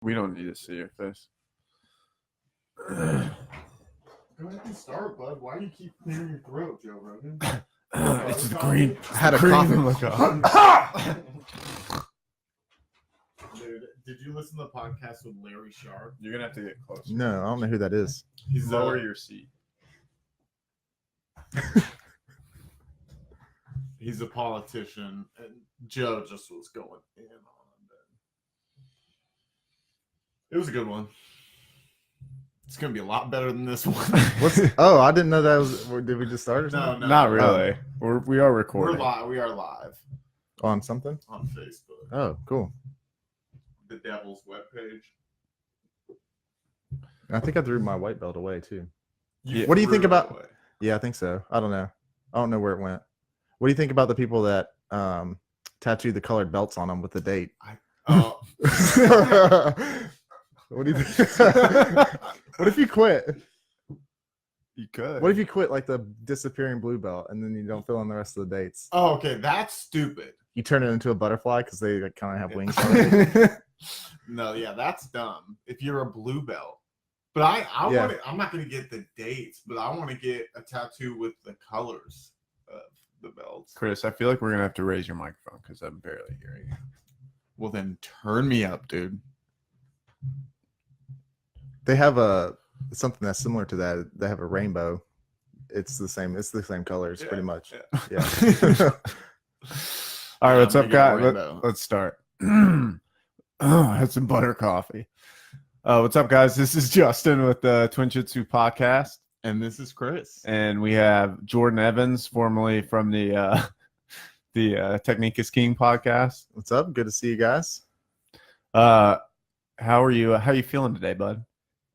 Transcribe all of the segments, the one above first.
We don't need to see your face. Go ahead and start, bud. Why do you keep clearing your throat, Joe Rogan? It's the green. I had a coffee. Look up. Dude, did you listen to the podcast with Larry Sharp? You're gonna have to get closer. No, I don't know who that is. He's Lower your seat. He's a politician, and Joe just was going in on him. It was a good one. It's gonna be a lot better than this one. Oh, I didn't know that was. Did we just start or something? No, Not really. We are recording. We are live On something? on Facebook. Oh, cool. The Devil's webpage. I think I threw my white belt away too. Yeah. What do you think Threw it about? away. Yeah, I think so. I don't know. I don't know where it went. What do you think about the people that tattoo the colored belts on them with the date? Oh, What do you think? What if you quit? You could. What if you quit like the disappearing blue belt and then you don't fill in the rest of the dates? oh, okay. That's stupid. You turn it into a butterfly because they kind of have wings on it. No, yeah, that's dumb. If you're a blue belt, but I Yeah. want. I'm not gonna get the dates, but I want to get a tattoo with the colors of the belts. Chris, I feel like we're gonna have to raise your microphone because I'm barely hearing you. Well, then turn me up, dude. They have something that's similar to that. They have a rainbow. It's the same. It's the same colors, pretty much. Yeah. All right, what's I'm up, gonna get a guys? rainbow. Let's start. Oh, I had some butter coffee. What's up, guys? This is Justin with the Twinjitsu podcast, And this is Chris. and we have Jordan Evans, formerly from the Technique is King podcast. What's up? Good to see you guys. How are you? How are you feeling today, bud?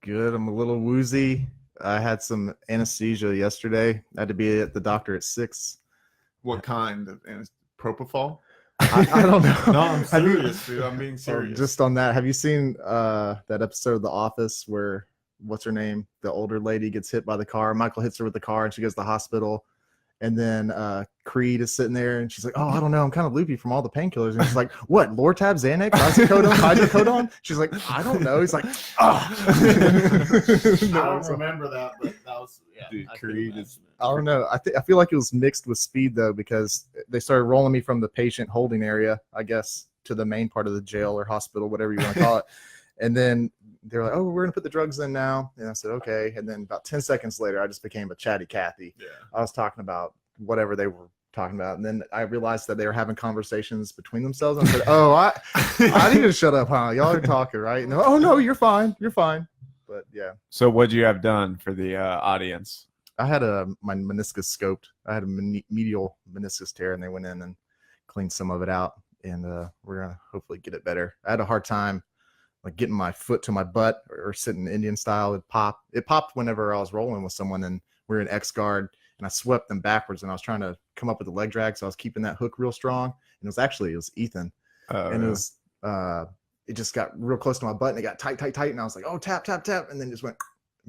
Good. I'm a little woozy. I had some anesthesia yesterday. I had to be at the doctor at 6. What kind of propofol? I don't know. No, I'm Have you- serious, dude. I'm being serious. Just on that, have you seen that episode of The Office where what's her name? The older lady gets hit by the car. Michael hits her with the car and she goes to the hospital. And then Creed is sitting there and she's like, "Oh, I don't know. I'm kind of loopy from all the painkillers." And she's like, "What? Lortab, Xanax, oxycodone, hydrocodone?" She's like, "I don't know." He's like, "Oh." I No, don't so- remember that, but that was Dude, I Creed couldn't is- imagine it. I don't know. I feel like it was mixed with speed though, because they started rolling me from the patient holding area, I guess, to the main part of the jail or hospital, whatever you want to call it. And then they're like, "Oh, we're gonna put the drugs in now." And I said, "Okay." And then about 10 seconds later, I just became a chatty Cathy. Yeah. I was talking about whatever they were talking about, and then I realized that they were having conversations between themselves. And I said, "Oh, I need to shut up, huh? Y'all are talking, right?" And they're, "Oh no, you're fine. You're fine." But yeah. So, what'd you have done for the audience? I had my meniscus scoped. I had a medial meniscus tear, and they went in and cleaned some of it out, and we're gonna hopefully get it better. I had a hard time like getting my foot to my butt or sitting Indian style. It popped whenever I was rolling with someone, and we were in X guard, and I swept them backwards, and I was trying to come up with a leg drag, so I was keeping that hook real strong. And it was Ethan, and it was it just got real close to my butt, and it got tight, and I was like, "Oh, tap, tap, tap," and then just went.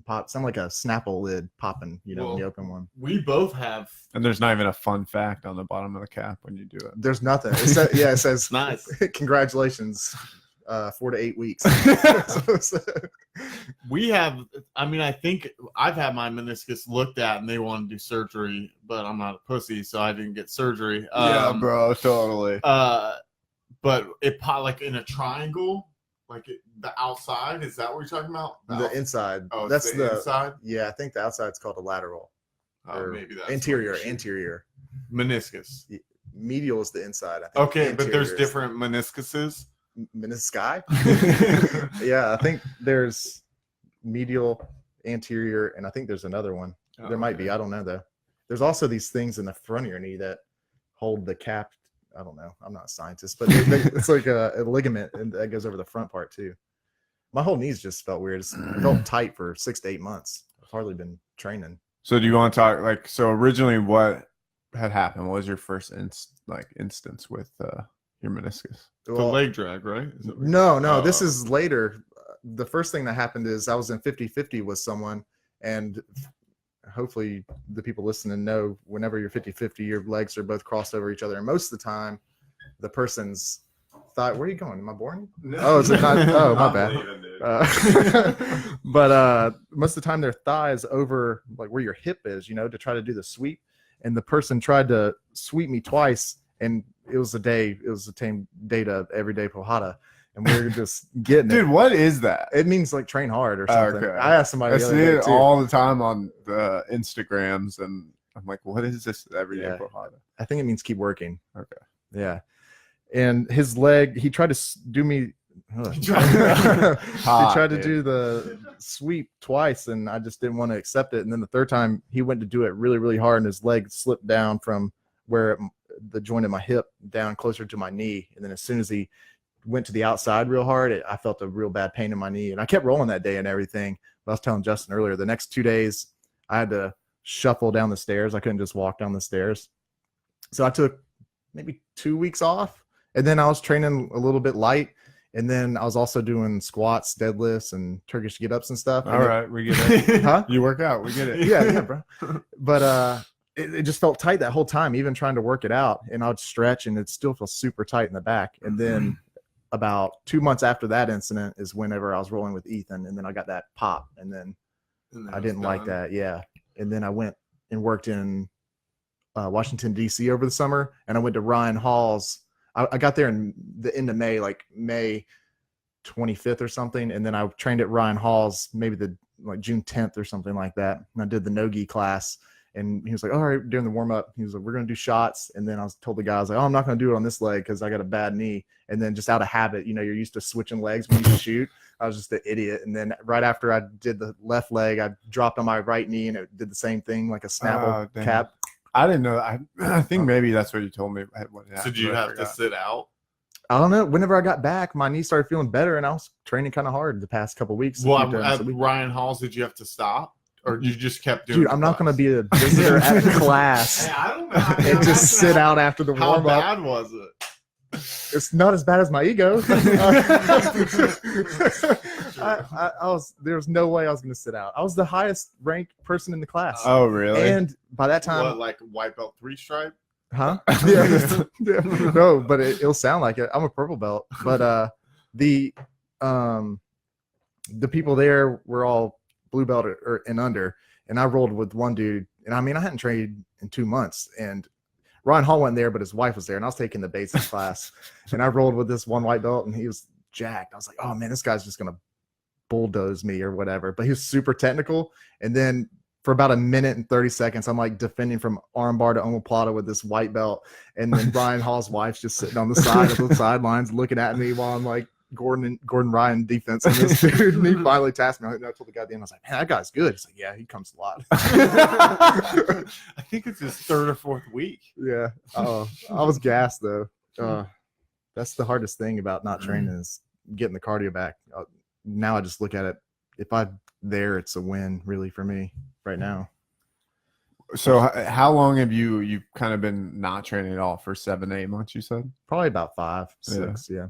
Pop, sound like a Snapple lid popping, when you open one. We both have. And there's not even a fun fact on the bottom of the cap when you do it. There's nothing. It says Nice. Congratulations, 4 to 8 weeks. We have. I mean, I think I've had my meniscus looked at, and they want to do surgery, but I'm not a pussy, so I didn't get surgery. bro, totally. But it popped like in a triangle. Like the outside, is that what you're talking about? The inside. Oh, That's it's the inside. Yeah, I think the outside's called a lateral. Or Maybe that's interior. what it is. Interior. Meniscus. Medial is the inside. I think Okay, but there's anterior is different meniscuses. menisci. Yeah, I think there's medial, anterior, and I think there's another one. There might be. I don't know though. There's also these things in the front of your knee that hold the cap. I don't know. I'm not a scientist, but it's like a ligament, and that goes over the front part too. My whole knees just felt weird. It felt tight for 6 to 8 months. I've hardly been training. So, do you want to talk so originally what had happened? What was your first instance with your meniscus? The Well, leg drag, right? Is it- no, this is later. The first thing that happened is I was in 50-50 with someone, and hopefully the people listening know whenever you're 50-50, your legs are both crossed over each other. And most of the time, the person's thigh. Where are you going? Am I boring? Oh, is it not? Oh, my bad. Leaving, dude. But most of the time their thigh is over like where your hip is, to try to do the sweep. And the person tried to sweep me twice, and it was the same day to everyday Pohada. And we were just getting Dude, it. what is that? It means like train hard or something. Okay. I asked somebody I the see other day it too. all the time on the Instagrams, and I'm like, what is this everyday Yeah. Pohada? I think it means keep working. Okay. Yeah. And his leg, he tried to do me. He tried to do the sweep twice, and I just didn't want to accept it. And then the third time, he went to do it really, really hard, and his leg slipped down from where the joint of my hip down closer to my knee. And then as soon as he went to the outside real hard, I felt a real bad pain in my knee. And I kept rolling that day and everything. But I was telling Justin earlier, the next 2 days, I had to shuffle down the stairs. I couldn't just walk down the stairs. So I took maybe 2 weeks off. And then I was training a little bit light. And then I was also doing squats, deadlifts, and Turkish get-ups and stuff. All right, we get it. Huh? You work out, we get it. Yeah, bro. But it just felt tight that whole time, even trying to work it out. And I'd stretch, and it still feels super tight in the back. And then about 2 months after that incident is whenever I was rolling with Ethan, and then I got that pop, and then I didn't like that. Yeah. And then I went and worked in Washington, D.C. over the summer, and I went to Ryan Hall's. I got there in the end of May, like May 25th or something. And then I trained at Ryan Hall's maybe June 10th or something like that. And I did the no-gi class, and he was like, all right, during the warm up, he was like, we're going to do shots. And then I was told the guy, I was like, oh, I'm not going to do it on this leg because I got a bad knee. And then just out of habit, you're used to switching legs when you shoot. I was just an idiot. And then right after I did the left leg, I dropped on my right knee, and it did the same thing, like a Snapple cap. I didn't know. I think maybe that's what you told me. So did you have to sit out? I don't know. Whenever I got back, my knee started feeling better, and I was training kind of hard the past couple of weeks. Well, at Ryan Hall's, did you have to stop, or you just kept doing? Dude, I'm not going to be a visitor at a class I don't know. and just sit out after the How warm up. bad was it? It's not as bad as my ego. There was no way I was going to sit out. I was the highest ranked person in the class. Oh, really? And by that time, What, like white belt 3 stripe? huh? Yeah. No, but it'll sound like it. I'm a purple belt, but the people there were all blue belt and under, and I rolled with one dude, and I mean I hadn't trained in 2 months, and Ryan Hall went there, but his wife was there, and I was taking the basics class, and I rolled with this one white belt, and he was jacked. I was like, oh man, this guy's just gonna bulldoze me or whatever. But he was super technical, and then for about a minute and 30 seconds, I'm like defending from armbar to omoplata with this white belt, and then Ryan Hall's wife's just sitting on the side of the sidelines looking at me while I'm like Gordon Ryan defense on this dude. And he finally tasked me. I told the guy at the end, I was like, man, that guy's good. He's like, yeah, he comes a lot. I think it's his 3rd or 4th week. Yeah. I was gassed though. That's the hardest thing about not training is getting the cardio back. Now I just look at it. If I'm there, it's a win really for me right now. So how long have you kind of been not training at all? For 7 to 8 months, you said? Probably about 5, 6. Yeah.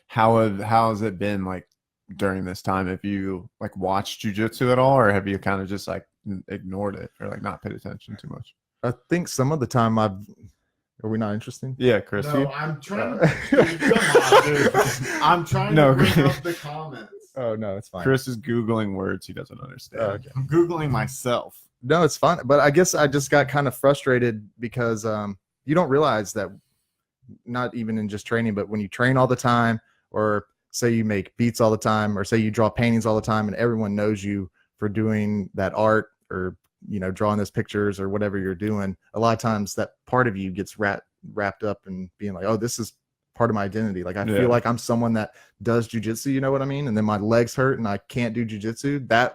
How has it been like during this time? Have you like watched jiu-jitsu at all, or have you kind of just like ignored it or like not paid attention too much? I think some of the time are we not interesting? Yeah, Chris. No, I'm trying to come on, dude. I'm trying to bring up the comments. Oh no, it's fine. Chris is Googling words he doesn't understand. Okay. I'm Googling myself. No, it's fine. But I guess I just got kind of frustrated because you don't realize that, not even in just training, but when you train all the time, or say you make beats all the time, or say you draw paintings all the time, and everyone knows you for doing that art, or drawing those pictures or whatever you're doing, a lot of times that part of you gets wrapped up in being like, oh, this is part of my identity. Like I feel like I'm someone that does jujitsu, you know what I mean? And then my legs hurt and I can't do jujitsu. That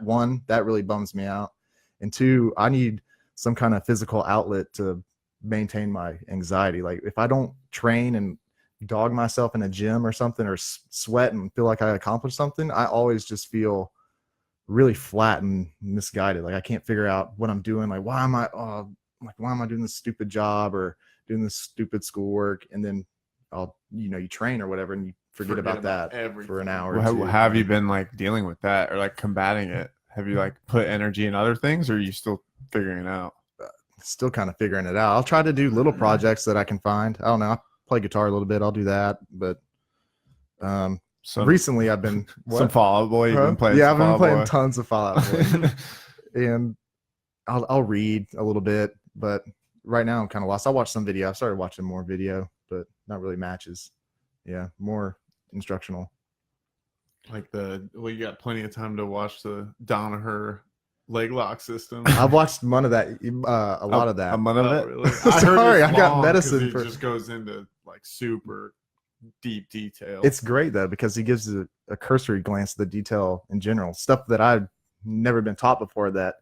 really bums me out. And 2, I need some kind of physical outlet to maintain my anxiety. Like if I don't train and dog myself in a gym or something, or sweat and feel like I accomplished something, I always just feel really flat and misguided. Like I can't figure out what I'm doing. Like why am I doing this stupid job or doing this stupid schoolwork? And then you train or whatever, and you forget about that everything for an hour. How have you been like dealing with that or like combating it? Have you like put energy in other things, or are you still figuring it out? Still kind of figuring it out. I'll try to do little projects that I can find. I don't know. play guitar a little bit. I'll do that. But Some recently I've been some Fall Out Boy. You've been playing. Yeah, some I've been Fall Out playing Boy? tons of Fall Out Boy. And I'll read a little bit, but right now I'm kind of lost. I'll watch some video. I've started watching more video, but not really matches. Yeah, more instructional. Like you got plenty of time to watch the Danaher leg lock system. I've watched one of that, a lot of that. A month of it. Really? Sorry, I got long 'cause medicine it for- just goes into like super deep detail. It's great though because he gives a cursory glance at the detail in general, stuff that I've never been taught before that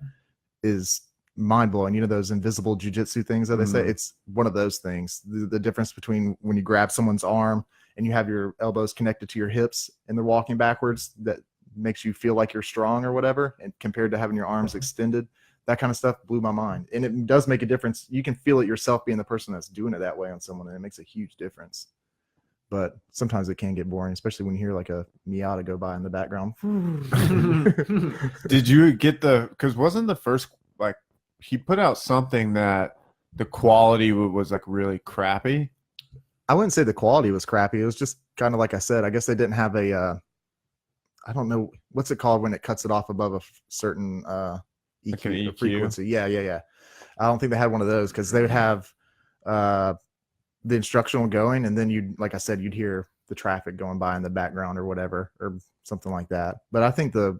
is mind blowing. You know those invisible jujitsu things that they say? It's one of those things. The difference between when you grab someone's arm and you have your elbows connected to your hips and they're walking backwards, that makes you feel like you're strong or whatever, and compared to having your arms extended, that kind of stuff blew my mind. And it does make a difference. You can feel it yourself being the person that's doing it that way on someone, and it makes a huge difference. But sometimes it can get boring, especially when you hear like a Miata go by in the background. Did you get because wasn't the first, like, he put out something that the quality was like really crappy? I wouldn't say the quality was crappy. It was just kind of like I said, I guess they didn't have a, I don't know, what's it called when it cuts it off above a certain EQ, Like an EQ? frequency. Yeah. I don't think they had one of those because they would have the instructional going, and then you'd, like I said, you'd hear the traffic going by in the background or whatever, or something like that. But I think Did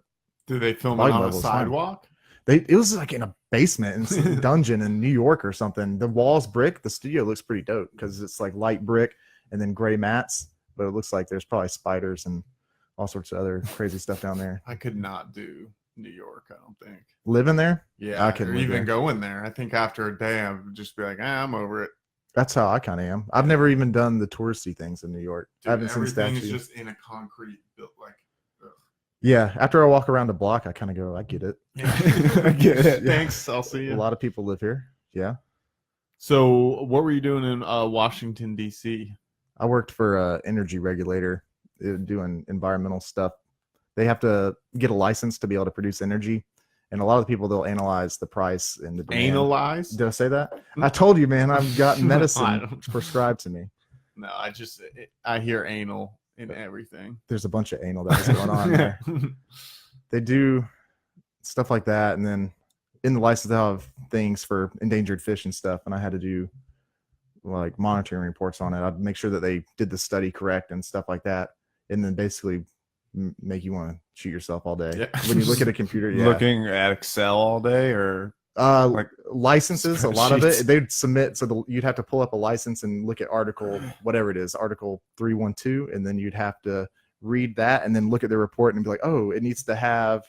they film it volume on a level's fine. sidewalk? it was like in a basement in some dungeon in New York or something. The walls brick. The studio looks pretty dope because it's like light brick and then gray mats, but it looks like there's probably spiders and all sorts of other crazy stuff down there. I could not do New York, I don't think. Living there? Yeah, I I couldn't could live even there. go in there. I think after a day, I would just be like, I'm over it. That's how I kind of am. I've never even done the touristy things in New York. Dude, I haven't seen everything is statues. just in a concrete built like. Ugh. Yeah, after I walk around the block, I kind of go, I get it. I get it. Thanks. I'll see A you. lot of people live here. Yeah. So, what were you doing in Washington D.C.? I worked for an energy regulator doing environmental stuff. They have to get a license to be able to produce energy. And a lot of the people, they'll analyze the price and the demand. Analyze? Did I say that? I told you, man, I've got I medicine don't- prescribed to me. No, I hear anal in everything. There's a bunch of anal that's going on there. They do stuff like that. And then in the license, they'll have things for endangered fish and stuff. And I had to do like monitoring reports on it. I'd make sure that they did the study correct and stuff like that. And then basically make you want to shoot yourself all day. Yeah. When you look at a computer, yeah. Looking at Excel all day, or like licenses, a lot of spreadsheets. it they'd submit, so you'd have to pull up a license and look at article whatever it is, article 312, and then you'd have to read that and then look at the report and be like, oh, it needs to have,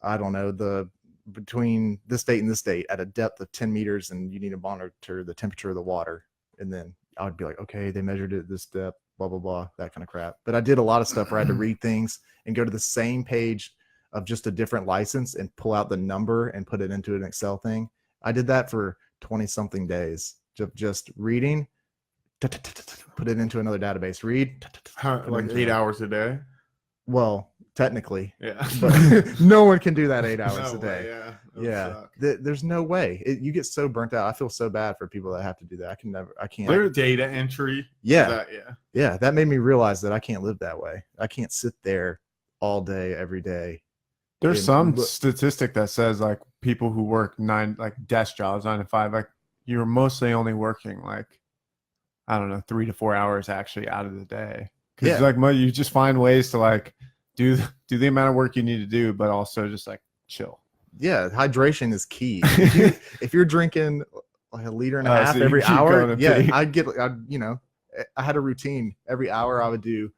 I don't know, the between this date and this date at a depth of 10 meters, and you need to monitor the temperature of the water. And then I would be like, okay, they measured it at this depth, blah blah blah, that kind of crap. But I did a lot of stuff where I had to read things and go to the same page of just a different license and pull out the number and put it into an Excel thing. I did that for 20 something days, just reading, put it into another database, read. Like 8 hours a day? Well, technically, Yeah. but no one can do that 8 hours No a day. way, yeah. That would Yeah, suck. there's no way. You get so burnt out. I feel so bad for people that have to do that. I can't. Their data entry. Yeah, Yeah. yeah, that made me realize that I can't live that way. I can't sit there all day, every day. there's And some look- statistic that says like people who work desk jobs, 9 to 5, like you're mostly only working like, I don't know, 3 to 4 hours actually out of the day. Because Yeah. like you just find ways to like do the amount of work you need to do, but also just like chill. Yeah, hydration is key. If you're drinking like a liter and a Oh, half so you every keep hour, going to yeah, pee. I had a routine. Every hour I would do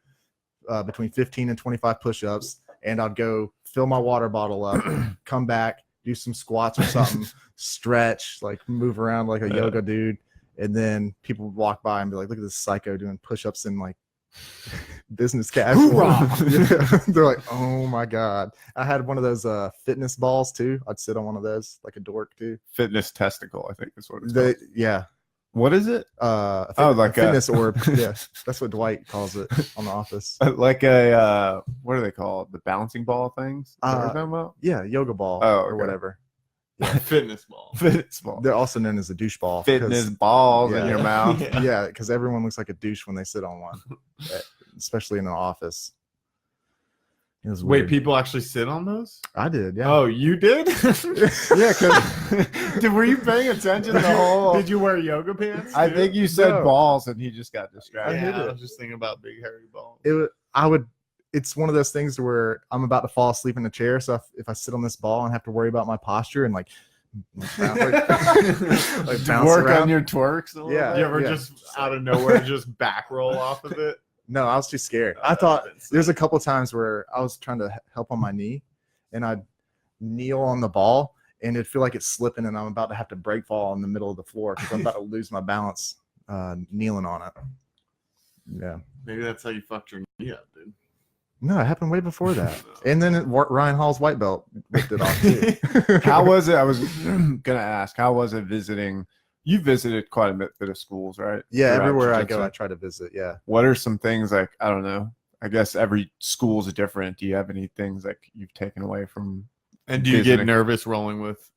between 15 and 25 push-ups, and I'd go fill my water bottle up, come back, do some squats or something, stretch, like move around like a yoga dude, and then people would walk by and be like, look at this psycho doing push-ups in like business casual. Yeah. They're like, oh my god. I had one of those fitness balls too. I'd sit on one of those like a dork too. Fitness testicle, I think is what it's called. Yeah. What is it? Like a fitness orb. Yeah, that's what Dwight calls it on The Office. Like a what are they called? The bouncing ball things? Is that what you're talking about? Yeah, yoga ball Oh, or okay. whatever. Fitness ball. Fitness ball. They're also known as a douche ball. Fitness balls in yeah. your mouth. Yeah, because everyone looks like a douche when they sit on one, especially in an office. It was Wait, weird. people actually sit on those? I did, yeah. Oh, you did? Yeah, because were you paying attention the whole? Did you wear yoga pants? I too? think you said No. balls, and he just got distracted. Yeah, hit I it. was just thinking about big hairy balls. It's one of those things where I'm about to fall asleep in the chair, so if I sit on this ball and have to worry about my posture and like bounce Work around. on your twerks. A little Yeah. bit? You ever yeah. just out of nowhere just back roll off of it? No, I was too scared. I thought there's a couple times where I was trying to help on my knee, and I'd kneel on the ball, and it'd feel like it's slipping, and I'm about to have to break fall in the middle of the floor because I'm about to lose my balance kneeling on it. Yeah. Maybe that's how you fucked your knee up, dude. No, it happened way before that. And then Ryan Hall's white belt ripped it off too. How was it? I was gonna ask. How was it visiting? You visited quite a bit of schools, right? Yeah, Throughout everywhere I jiu-jitsu? go, I try to visit. Yeah. What are some things like, I don't know, I guess every school's different. Do you have any things like you've taken away from? And do you get visiting? nervous rolling with?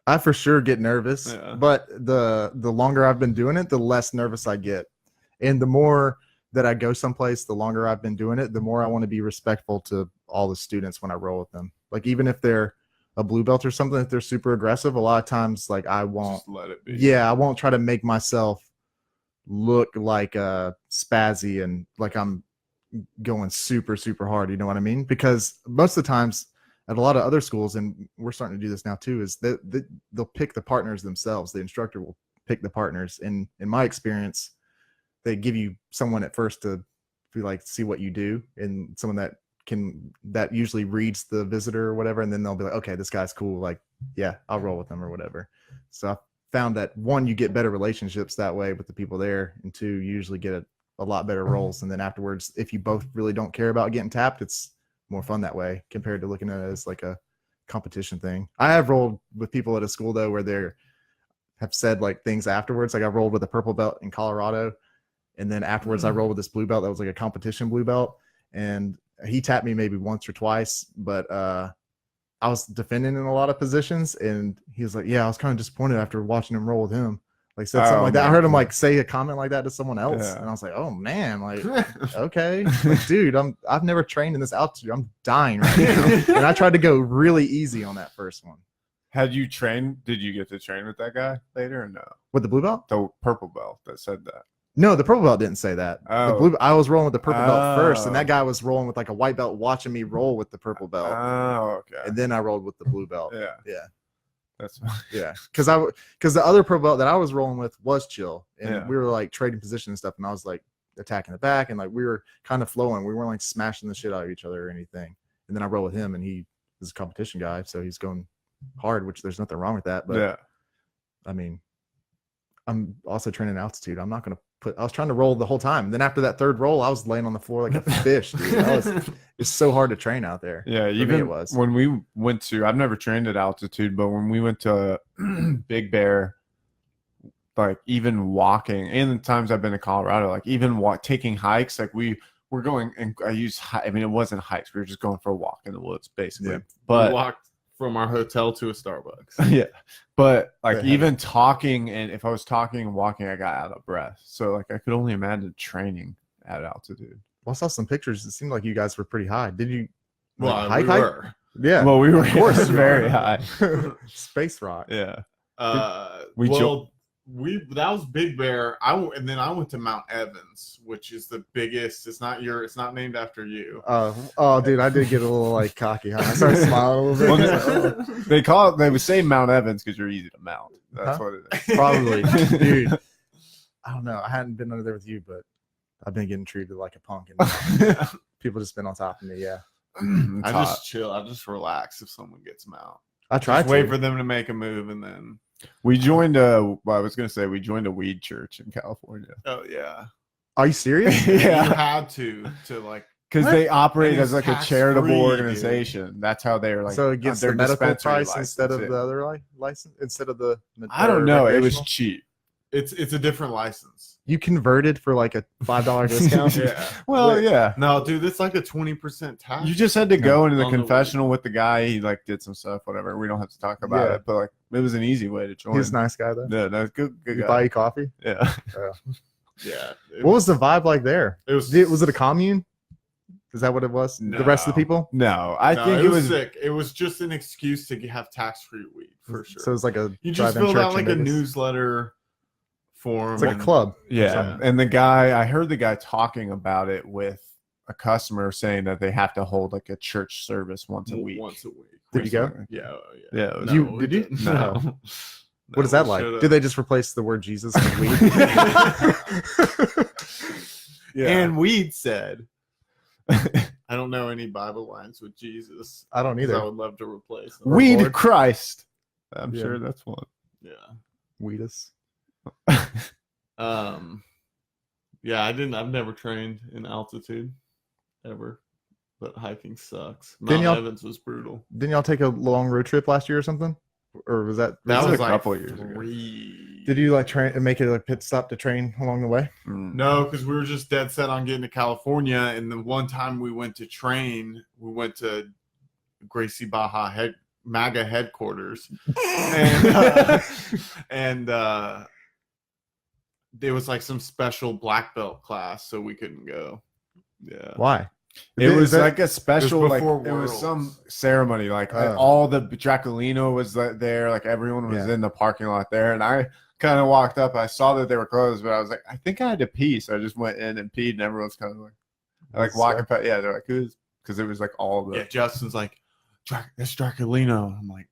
I for sure get nervous, Yeah. but the longer I've been doing it, the less nervous I get. And the more that I go someplace, the longer I've been doing it, the more I want to be respectful to all the students when I roll with them. Like even if they're a blue belt or something, if they're super aggressive, a lot of times like I won't. Just let it be. Yeah, I won't try to make myself look like spazzy and like I'm going super, super hard. You know what I mean? Because most of the times at a lot of other schools, and we're starting to do this now too, is that they'll pick the partners themselves. The instructor will pick the partners. And in my experience, they give you someone at first to like see what you do, and someone that usually reads the visitor or whatever, and then they'll be like, okay, this guy's cool, like yeah, I'll roll with them or whatever. So I found that one, you get better relationships that way with the people there, and two, you usually get a lot better rolls. And then afterwards, if you both really don't care about getting tapped, it's more fun that way compared to looking at it as like a competition thing. I have rolled with people at a school though where they have said like things afterwards. Like I rolled with a purple belt in Colorado, and then afterwards I rolled with this blue belt that was like a competition blue belt, and he tapped me maybe once or twice, but I was defending in a lot of positions, and he was like, yeah, I was kind of disappointed after watching him roll with him. Like said something like that. I heard him like say a comment like that to someone else, Yeah. and I was like, oh man, like okay, like, dude, I've never trained in this altitude. I'm dying right now. And I tried to go really easy on that first one. Had you trained? Did you get to train with that guy later or no? With the blue belt? The purple belt that said that. No, the purple belt didn't say that. Oh. I was rolling with the purple belt first, and Oh. that guy was rolling with like a white belt, watching me roll with the purple belt, Oh, okay. and then I rolled with the blue belt. Yeah, Yeah. that's Yeah, because the other pro belt that I was rolling with was chill, and Yeah. we were like trading position and stuff, and I was like attacking the back, and like we were kind of flowing. We weren't like smashing the shit out of each other or anything. And then I roll with him, and he is a competition guy, so he's going hard, which there's nothing wrong with that. But yeah. I mean, I'm also training altitude. I'm not going to I was trying to roll the whole time. And then after that third roll, I was laying on the floor like a fish, dude. It's so hard to train out there. Yeah, For me, even it was. when we went to, I've never trained at altitude, but when we went to Big Bear, like even walking, and the times I've been to Colorado, like even taking hikes, like we were going, and I mean, it wasn't hikes. We were just going for a walk in the woods, basically. Yeah. But we walked from our hotel to a Starbucks. yeah, but like Yeah. even talking, and if I was talking and walking, I got out of breath. So like I could only imagine training at altitude. Well, I saw some pictures. It seemed like you guys were pretty high. Did you Well, hike? we were. Yeah. Well, we were Of course. very high. Space rock. Yeah. We we that was Big Bear. And then I went to Mount Evans, which is the biggest. It's not named after you. Oh, dude, I did get a little like cocky. Huh? I started smiling a little bit. They would say Mount Evans because you're easy to mount. That's Huh? what it is. Probably, dude. I don't know. I hadn't been under there with you, but I've been getting treated like a punk, and people just been on top of me. Yeah, I just chill. I just relax if someone gets Mount. I tried Just to wait for them to make a move, and then we joined we joined a weed church in California. oh yeah, Are you serious? you Yeah, had to like because What? they operate And as it's like a charitable tax-free, organization. That's how they're like. So it gets their the medical dispensary price instead of license, the yeah. other license instead of the. I don't know. It was recreational? cheap. It's a different license. You converted for like a $5 discount. Yeah. Well, Wait. yeah. No, dude, it's like a 20% tax. You just had to go into the On the confessional with the guy. He like did some stuff, whatever. We don't have to talk about Yeah. it, but like it was an easy way to join. He was a nice guy though. Yeah, no, good Did he guy. buy you coffee? Yeah. Yeah. What was the vibe like there? It was. Was it a commune? Is that what it was? The rest of the No. people? No, I No, think it was was sick. It was just an excuse to have tax-free weed for sure. So it's like a You just drive-in filled church out like in a Vegas. newsletter form. It's like a and- club. yeah. something. And the guy, I heard the guy talking about it with a customer saying that they have to hold like a church service once a week. Once a week. Did you go? Yeah. Yeah. It was- You- we did you? didn't. No. No. What is that we like? should've. Did they just replace the word Jesus with weed? yeah. And weed said, I don't know any Bible lines with Jesus. I don't 'cause either. I would love to replace them. Weed Lord. Christ. I'm Yeah. sure that's one. Yeah. Weedus. Yeah, I've never trained in altitude ever, but hiking sucks. Didn't Mount y'all- Evans was brutal. Didn't y'all take a long road trip last year or something? Or was that? That was was a like couple years ago. 3. Did you like train and make it a pit stop to train along the way? No, because we were just dead set on getting to California. And the one time we went to train, we went to Gracie Baja MAGA headquarters, and there was like some special black belt class, so we couldn't go. Yeah, Why? It was that- like a special, like before it was Worlds. some ceremony, like Oh. all the Draculino was there, like everyone was Yeah. in the parking lot there, and I kind of walked up. I saw that they were closed, but I was like, I think I had to pee, so I just went in and peed, and everyone's kind of like walking past. Yeah, they're like, who's? Because it was like all the yeah. Justin's like, that's Draculino. I'm like,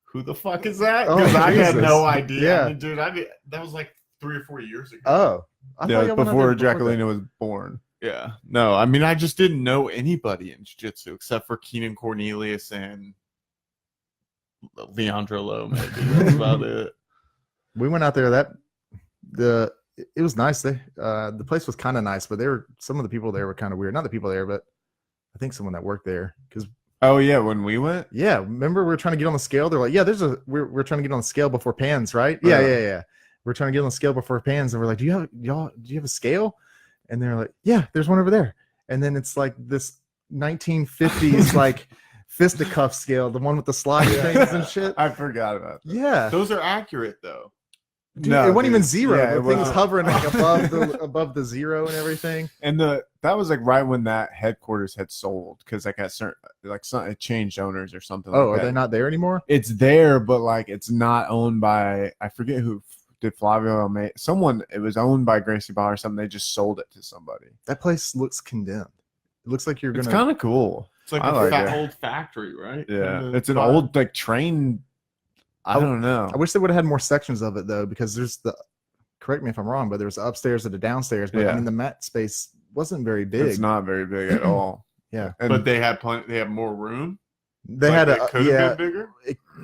who the fuck is that? Oh, Because I had Jesus. no idea. Yeah. I mean, dude, that was like 3 or 4 years ago. Oh, I thought yeah, y'all went out before there Draculino was born. Yeah. No, I mean, I just didn't know anybody in jiu-jitsu except for Keenan Cornelius and Leandro Lowe, maybe. That's about it. We went out there. It was nice. The place was kind of nice, but some of the people there were kind of weird. Not the people there, but I think someone that worked there. Because Oh yeah, when we went, yeah, remember we were trying to get on the scale. They're like, yeah, we're trying to get on the scale before pans, right? Yeah, Right. yeah. We're trying to get on the scale before pans, and we're like, do you have a scale? And they're like, yeah, there's one over there. And then it's like this 1950s like fisticuff scale, the one with the slide things and shit. I forgot about that. Yeah. Those are accurate, though. Dude, it wasn't even zero. Yeah, the it thing was wasn't. hovering like above the zero and everything. And that was like right when that headquarters had sold, because like at certain it changed owners or something. Oh, like are that. they not there anymore? It's there, but like it's not owned by, I forget who did Flavio someone. It was owned by Gracie Bar or something. They just sold it to somebody. That place looks condemned. It looks like you're It's gonna. kind of cool. It's like I a like fat it. old factory, right? Yeah, Kinda it's an vibe. old like train. I don't know. I wish they would have had more sections of it though, because there's the. Correct me if I'm wrong, but there's the upstairs and the downstairs. But I Yeah. mean, the mat space wasn't very big. It's not very big at all. Yeah. And But they had plenty. They have more room. They Like, had it a could yeah. have been bigger.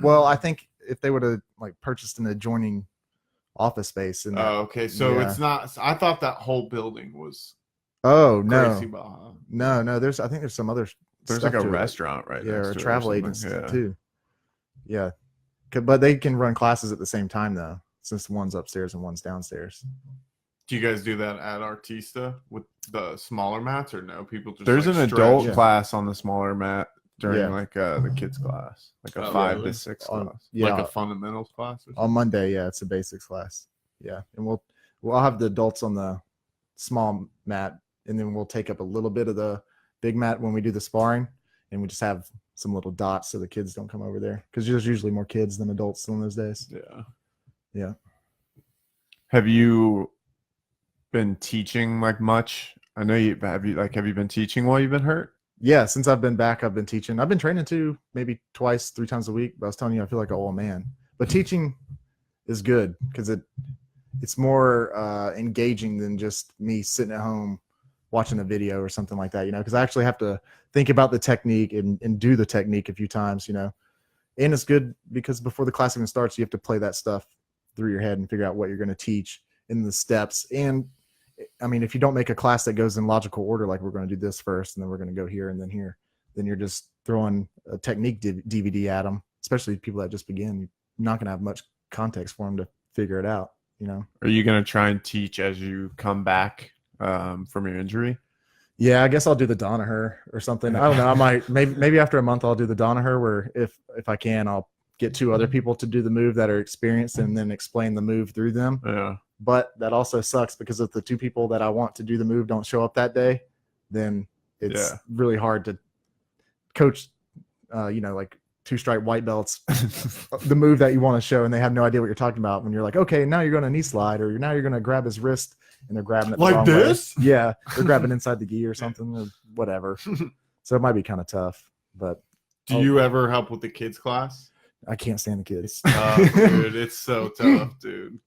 Well, I think if they would have like purchased an adjoining office space and Oh, okay. So Yeah. it's not. I thought that whole building was oh Gracie no, Baja. no, I think there's some other there's stuff like a to it. restaurant right Yeah, next or a to it travel something. agency Yeah. too. Yeah, but they can run classes at the same time though, since one's upstairs and one's downstairs. Do you guys do that at Artista with the smaller mats, or no? People just There's like, an stretch? adult Yeah. class on the smaller mat during Yeah. like the kids class, like a Oh, 5 really? to 6 On- class. Yeah, like a fundamentals class. Or on Monday, yeah, it's a basics class. Yeah, and we'll have the adults on the small mat, and then we'll take up a little bit of the big mat when we do the sparring, and we just have some little dots so the kids don't come over there, because there's usually more kids than adults on those days. yeah. Yeah. Have you been teaching like much? I know you have you been teaching while you've been hurt? Yeah, since I've been back, I've been teaching. I've been training too, maybe twice, 3 times a week. But I was telling you, I feel like an old man. But teaching is good because it's more engaging than just me sitting at home watching a video or something like that, you know, because I actually have to think about the technique and do the technique a few times, you know. And it's good because before the class even starts, you have to play that stuff through your head and figure out what you're going to teach in the steps. And I mean, if you don't make a class that goes in logical order, like we're going to do this first and then we're going to go here and then here, then you're just throwing a technique DVD at them, especially people that just begin. You're not going to have much context for them to figure it out. you know. Are you going to try and teach as you come back from your injury? Yeah, I guess I'll do the Danaher or something. I don't know. I might maybe after a month I'll do the Danaher, where if I can, I'll get 2 other people to do the move that are experienced and then explain the move through them. Yeah. But that also sucks because if the 2 people that I want to do the move don't show up that day, then it's really hard to coach, like 2-stripe white belts, the move that you want to show, and they have no idea what you're talking about when you're like, okay, now you're going to knee slide, or now you're going to grab his wrist, and they're grabbing it the Like wrong this? way. Yeah, they're grabbing inside the gi or something or whatever. So it might be kind of tough, but Do you ever help with the kids class? I can't stand the kids. Dude, it's so tough, dude.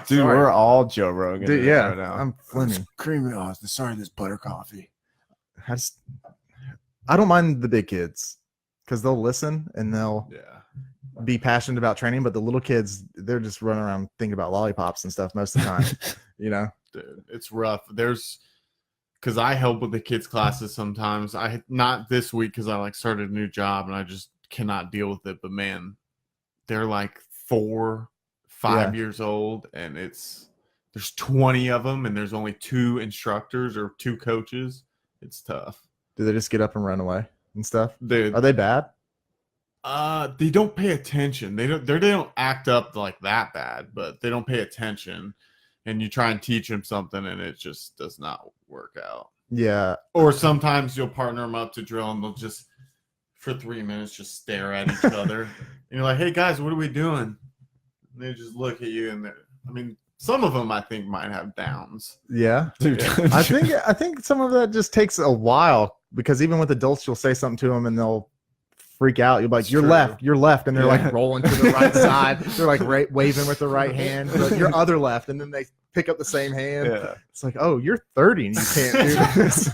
Dude, Sorry. we're all Joe Rogan. Dude, yeah, right now. I'm flaming. Creamy. Oh, sorry, this butter coffee. I don't mind the big kids because they'll listen and they'll be passionate about training, but the little kids, they're just running around thinking about lollipops and stuff most of the time. Dude, it's rough. Because I help with the kids classes sometimes. Not this week because I started a new job and I just cannot deal with it. But man, they're like 4, 5 years old, and there's 20 of them, and there's only 2 instructors or 2 coaches. It's tough. Do they just get up and run away and stuff? Dude, Are they bad? they don't pay attention. They don't act up like that bad, but they don't pay attention. And you try and teach them something, and it just does not work out. Yeah. Or sometimes you'll partner them up to drill, and they'll just, for 3 minutes, just stare at each other. And you're like, hey, guys, what are we doing? And they just look at you, and some of them, I think, might have downs. Yeah. Dude, I think some of that just takes a while because even with adults, you'll say something to them and they'll freak out. You're like, It's you're true. left. And they're like rolling to the right side. They're like waving with the right hand. They're like, your other left. And then they pick up the same hand. Yeah. It's like, oh, you're 30 and you can't do this.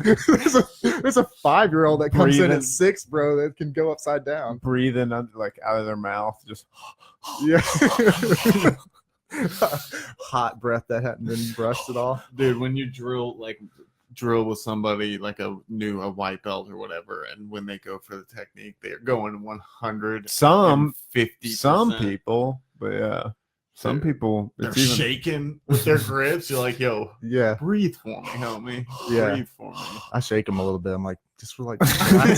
there's a 5-year-old that comes in Breathing. at 6, bro, that can go upside down. Breathing out of their mouth. Just Yeah. Hot breath that hadn't been brushed at all. Dude, when you drill with somebody like a white belt or whatever, and when they go for the technique, they're going 150. some people, but yeah. Some people, They're it's even shaking with their grips. You're like, yo, Yeah. breathe for me, homie. Yeah. Breathe for me. I shake them a little bit. I'm like, just relax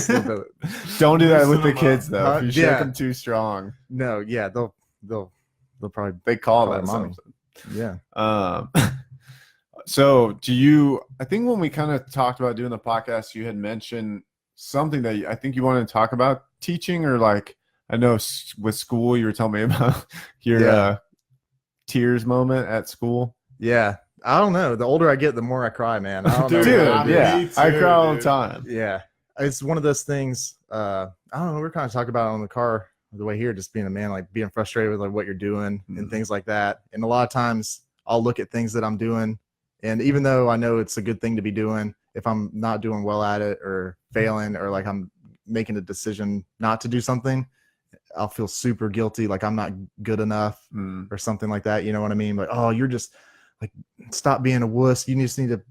a little bit. Don't do that with Loosen the them kids up. though. If you shake Yeah. them too strong, No, yeah, they'll probably, they call Call that mommy. something. yeah. So I think when we kind of talked about doing the podcast, you had mentioned something that I think you wanted to talk about teaching, or I know with school, you were telling me about your tears moment at school. Yeah. I don't know. The older I get, the more I cry, man. I don't Dude, know. Dude, yeah, yeah, me too, I cry all the dude. time. Yeah. It's one of those things. I don't know. We're kind of talking about it on the car the way here, just being a man, like being frustrated with what you're doing and things like that. And a lot of times I'll look at things that I'm doing, and even though I know it's a good thing to be doing, if I'm not doing well at it or failing, or I'm making a decision not to do something, I'll feel super guilty, like I'm not good enough or something like that. You know what I mean? Like, oh, you're just stop being a wuss. You just need to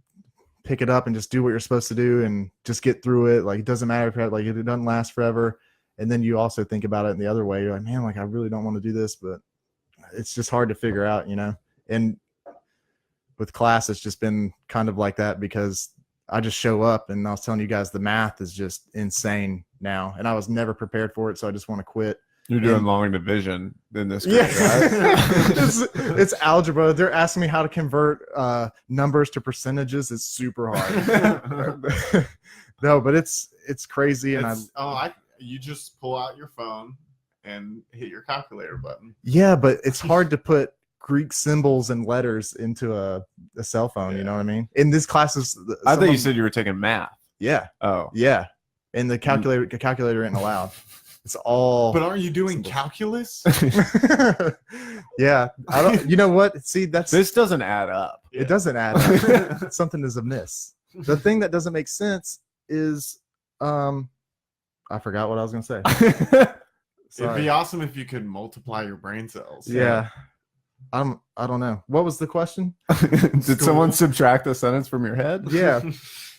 pick it up and just do what you're supposed to do and just get through it. It doesn't matter if it doesn't last forever. And then you also think about it in the other way. You're like, man, I really don't want to do this, but it's just hard to figure out, And with class, it's just been kind of like that because I just show up, and I was telling you guys, the math is just insane now, and I was never prepared for it. So I just want to quit. You're doing long division in this Yeah, group, right? it's algebra. They're asking me how to convert numbers to percentages. It's super hard. No, but it's crazy, and You just pull out your phone and hit your calculator button. yeah, but it's hard to put Greek symbols and letters into a cell phone. You know what I mean? In this class is, I thought you said you were taking math. yeah, Oh, yeah, and the calculator ain't allowed. It's all. But aren't you doing symbols. calculus? Yeah, I don't. You know what? See, this doesn't add up. it doesn't add up. Something is amiss. The thing that doesn't make sense is, I forgot what I was gonna say. It'd Sorry. be awesome if you could multiply your brain cells. Yeah, I don't know. What was the question? Did someone subtract a sentence from your head? Yeah.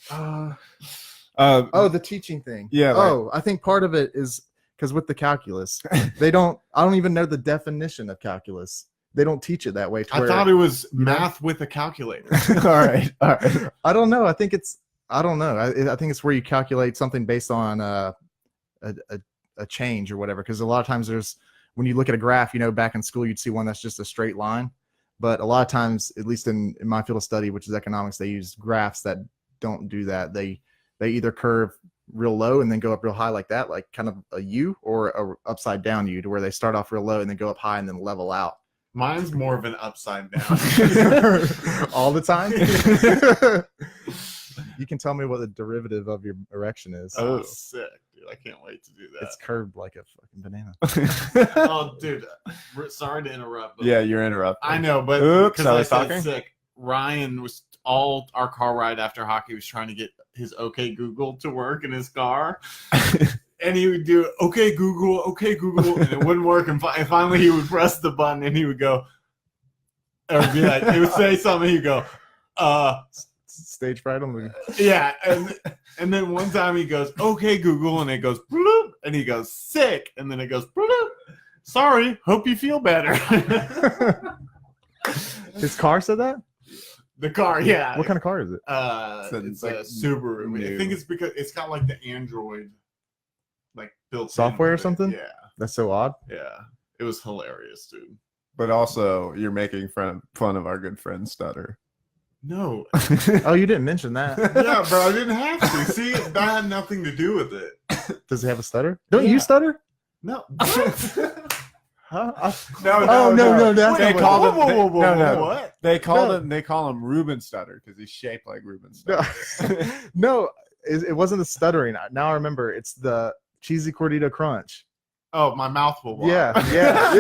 Oh, The teaching thing. Yeah, I think part of it is because with the calculus, I don't even know the definition of calculus. they don't teach it that way. I thought it was math with a calculator. All right. I don't know. I think it's I don't know. I think it's where you calculate something based on a change or whatever. Because a lot of times there's when you look at a graph, back in school you'd see one that's just a straight line. But a lot of times, at least in my field of study, which is economics, they use graphs that don't do that. They either curve real low and then go up real high like that, like kind of a U, or a upside down U, to where they start off real low and then go up high and then level out. Mine's more of an upside down. All the time. You can tell me what the derivative of your erection is. Oh, sick, dude! I can't wait to do that. It's curved like a fucking banana. Oh, dude, sorry to interrupt. But Yeah, you're interrupting. I know, but Oops, because I I was said talking. sick, Ryan was all our car ride after hockey was trying to get his OK Google to work in his car. And he would do OK Google, and it wouldn't work. And finally, he would press the button, and he would go, or be like, he would say something. He'd go, Stage fright on the. yeah. And then one time he goes, OK Google, and it goes, bloop, and he goes, sick, and then it goes, bloop. Sorry, hope you feel better. His car said that? The car, yeah. What kind of car is it? It's like a Subaru. new. I think it's because it's got like the Android, like built Software or into it. something? Yeah, That's so odd. yeah. It was hilarious, dude. But also, you're making fun of our good friend Stutter. No, Oh, you didn't mention that. yeah, bro, I didn't have to. See, that had nothing to do with it. Does he have a stutter? Don't Yeah. you stutter? No. Huh? No. That's They not called what- him. No. What? They No. call him Ruben Stutter because he's shaped like Ruben Stutter. No, it wasn't the stuttering. Now I remember. It's the cheesy gordita crunch. Oh, my mouth will walk. Yeah.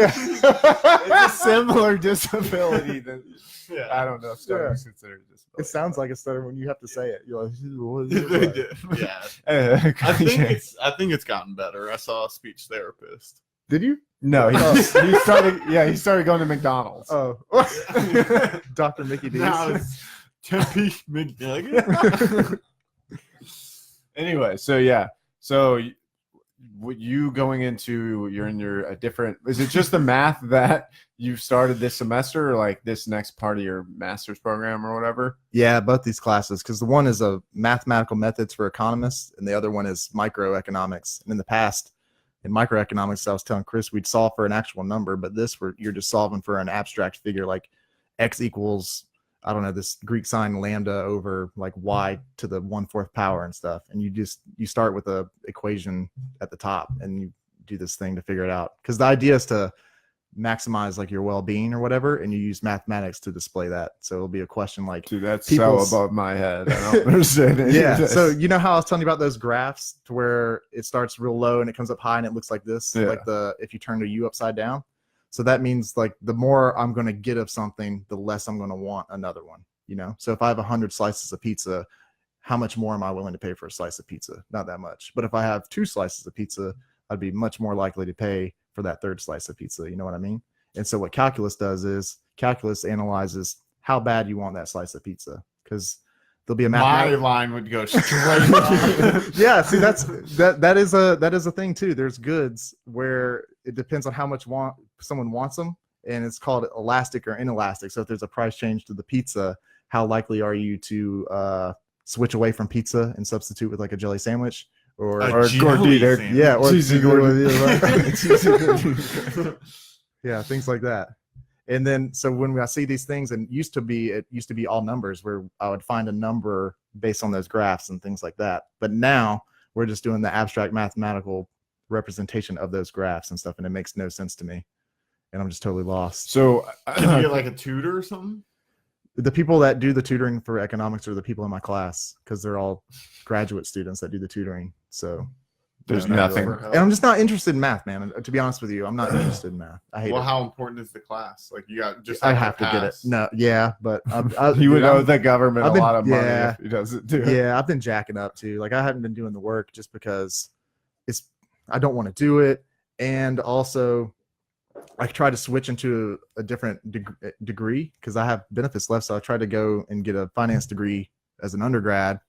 It's a similar disability that Yeah. I don't know if Stutter's considered a disability. It sounds like a stutter when you have to say it. You're like, what is They it? did. Yeah. I I think it's gotten better. I saw a speech therapist. Did you? No, he started. Yeah, he started going to McDonald's. Oh, Dr. Mickey D's. Now it's Tempe McNugget. Anyway, you going into you're in a different. Is it just the math that you started this semester, or like this next part of your master's program or whatever? Yeah, both these classes, because the one is a mathematical methods for economists, and the other one is microeconomics. And in the past, in microeconomics, I was telling Chris we'd solve for an actual number, but you're just solving for an abstract figure like x equals, I don't know, this Greek sign lambda over like y to the 1/4 power and stuff. And you start with a equation at the top and you do this thing to figure it out. Because the idea is to maximize like your well-being or whatever, and you use mathematics to display that. So it'll be a question like, Dude, that's People's- so above my head. I don't understand it. yeah. So you know how I was telling you about those graphs to where it starts real low and it comes up high and it looks like this, Yeah. like if you turn the U upside down. So that means like the more I'm going to get of something, the less I'm going to want another one. So if I have 100 slices of pizza, how much more am I willing to pay for a slice of pizza? Not that much. But if I have 2 slices of pizza, I'd be much more likely to pay for that 3rd slice of pizza. You know what I mean? And so what calculus does is calculus analyzes how bad you want that slice of pizza, because there'll be a My mathematical. line would go straight up. Yeah, see, that is a thing too. There's goods where it depends on how much someone wants them, and it's called elastic or inelastic. So if there's a price change to the pizza, how likely are you to switch away from pizza and substitute with like a jelly sandwich or jelly gordita? sandwich. Yeah, or Cheesy right? Yeah, things like that. And then so when I see these things, and it used to be all numbers where I would find a number based on those graphs and things like that. But now we're just doing the abstract mathematical representation of those graphs and stuff, and it makes no sense to me. And I'm just totally lost. So Can you get like a tutor or something? The people that do the tutoring for economics are the people in my class, because they're all graduate students that do the tutoring. So there's Yeah, nothing. and I'm just not interested in math, man. To be honest with you, I'm not interested in math. I hate Well, it. how important is the class? Like you got just. I have to get it. pass. No, yeah, but He would dude, owe I'm- the government I've a been- lot of money yeah. if he doesn't do it. Yeah, I've been jacking up too. Like I haven't been doing the work just because I don't want to do it, and also I tried to switch into a different degree because I have benefits left. So I tried to go and get a finance degree as an undergrad,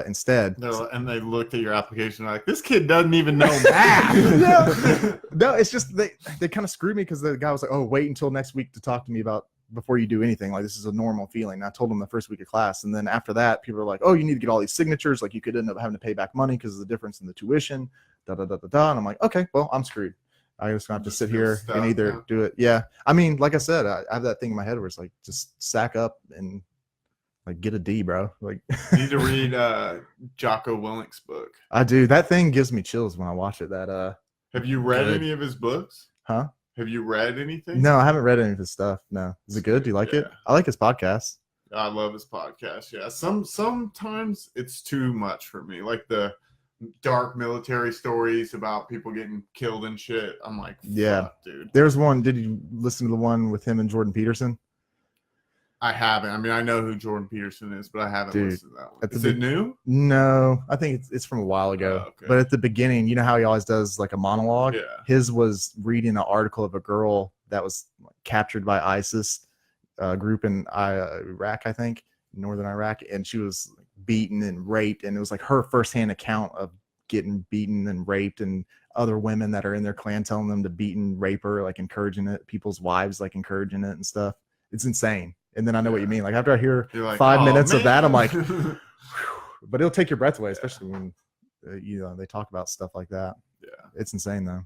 instead. And they looked at your application like, this kid doesn't even know math. No, it's just they kind of screwed me because the guy was like, oh, wait until next week to talk to me about before you do anything. Like, this is a normal feeling. And I told him the first week of class. And then after that, people are like, oh, you need to get all these signatures. Like, you could end up having to pay back money because of the difference in the tuition. And I'm like, okay, well, I'm screwed. I just have to sit here and either do it. Yeah. I mean, like I said, I have that thing in my head where it's like, just sack up and like get a D, bro. Like, you need to read Jocko Willink's book. I do. That thing gives me chills when I watch it. Have you read good. any of his books? Huh? Have you read anything? No, I haven't read any of his stuff. No. Is it good? Do you like it? I like his podcast. I love his podcast. Yeah. Sometimes it's too much for me. Like the dark military stories about people getting killed and shit. I'm like, yeah, dude. There's one. Did you listen to the one with him and Jordan Peterson? I haven't. I mean, I know who Jordan Peterson is, but I haven't listened to that one. Is it new? No, I think it's from a while ago. Okay. But at the beginning, you know how he always does like a monologue? Yeah. His was reading an article of a girl that was captured by ISIS group in Iraq, I think, northern Iraq, and she was beaten and raped, and it was like her firsthand account of getting beaten and raped, and other women that are in their clan telling them to beat and rape her, like encouraging it, people's wives like encouraging it and stuff. It's insane. And then I know what you mean. Like after I hear like, 5 minutes of that, I'm like, but it'll take your breath away, especially when they talk about stuff like that. Yeah, it's insane though.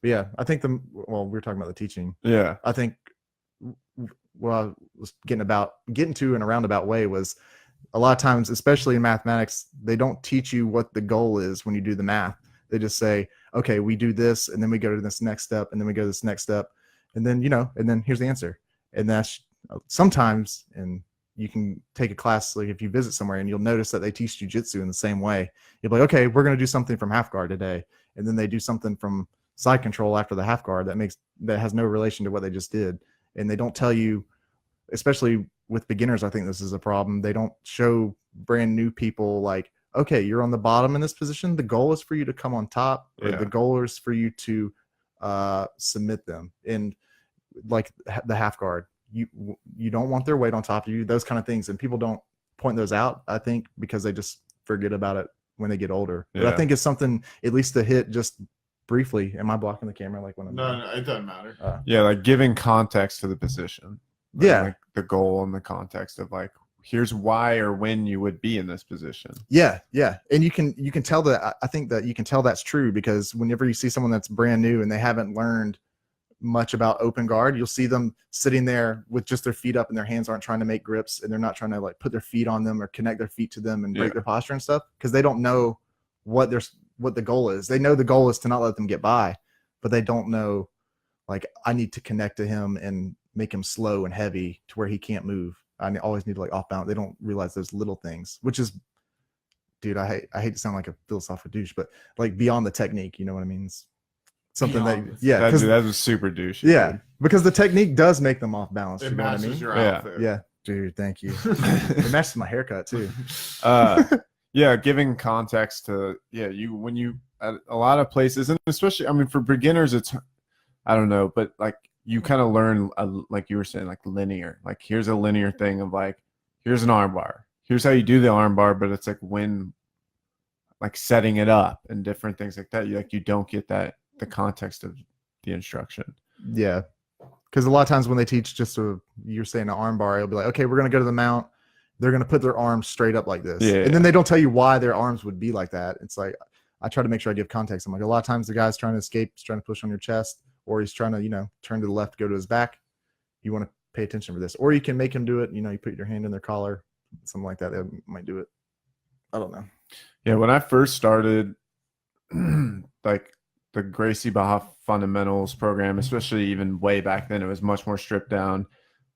But yeah, I think we were talking about the teaching. Yeah, I think what I was getting to in a roundabout way was a lot of times, especially in mathematics, they don't teach you what the goal is when you do the math. They just say, okay, we do this, and then we go to this next step, and then we go to this next step, and then and then here's the answer. And that's sometimes, and you can take a class, like if you visit somewhere and you'll notice that they teach jiu-jitsu in the same way. You'll be like, okay, we're going to do something from half guard today. And then they do something from side control after the half guard that has no relation to what they just did. And they don't tell you, especially with beginners, I think this is a problem. They don't show brand new people like, okay, you're on the bottom in this position. The goal is for you to come on top, or the goal is for you to submit them. And like the half guard, you don't want their weight on top of you, those kind of things, and people don't point those out, I think, because they just forget about it when they get older. But I think it's something at least to hit just briefly. Am I blocking the camera like when I'm no, it doesn't matter. Like giving context to the position, like the goal and the context of like, here's why or when you would be in this position. Yeah. And you can tell that. I think that you can tell that's true, because whenever you see someone that's brand new and they haven't learned much about open guard, you'll see them sitting there with just their feet up and their hands aren't trying to make grips, and they're not trying to like put their feet on them or connect their feet to them and break their posture and stuff, because they don't know what the goal is. They know the goal is to not let them get by, but they don't know, like, I need to connect to him and make him slow and heavy to where he can't move. I always need to like off balance. They don't realize those little things, which is, dude, I hate to sound like a philosophical douche, but like beyond the technique, you know what I mean? It's something that was super douche. Yeah, because the technique does make them off balance. It you know what I matches mean? your outfit. Yeah, dude, thank you. It matches my haircut too. Giving context to when you at a lot of places, and especially, I mean, for beginners, it's, I don't know, but like you kind of learn, like you were saying, like linear. Like here's a linear thing of like, here's an arm bar. Here's how you do the arm bar, but it's like when, like setting it up and different things like that. You don't get the context of the instruction. Yeah, because a lot of times when they teach you're saying an arm bar, it'll be like, okay, we're gonna go to the mount. They're gonna put their arms straight up like this, and then they don't tell you why their arms would be like that. It's like, I try to make sure I give context. I'm like, a lot of times the guy's trying to escape, he's trying to push on your chest, or he's trying to turn to the left, go to his back. You want to pay attention for this, or you can make him do it. You put your hand in their collar, something like that. They might do it. I don't know. Yeah, when I first started, like the Gracie Baja fundamentals program, especially even way back then, it was much more stripped down.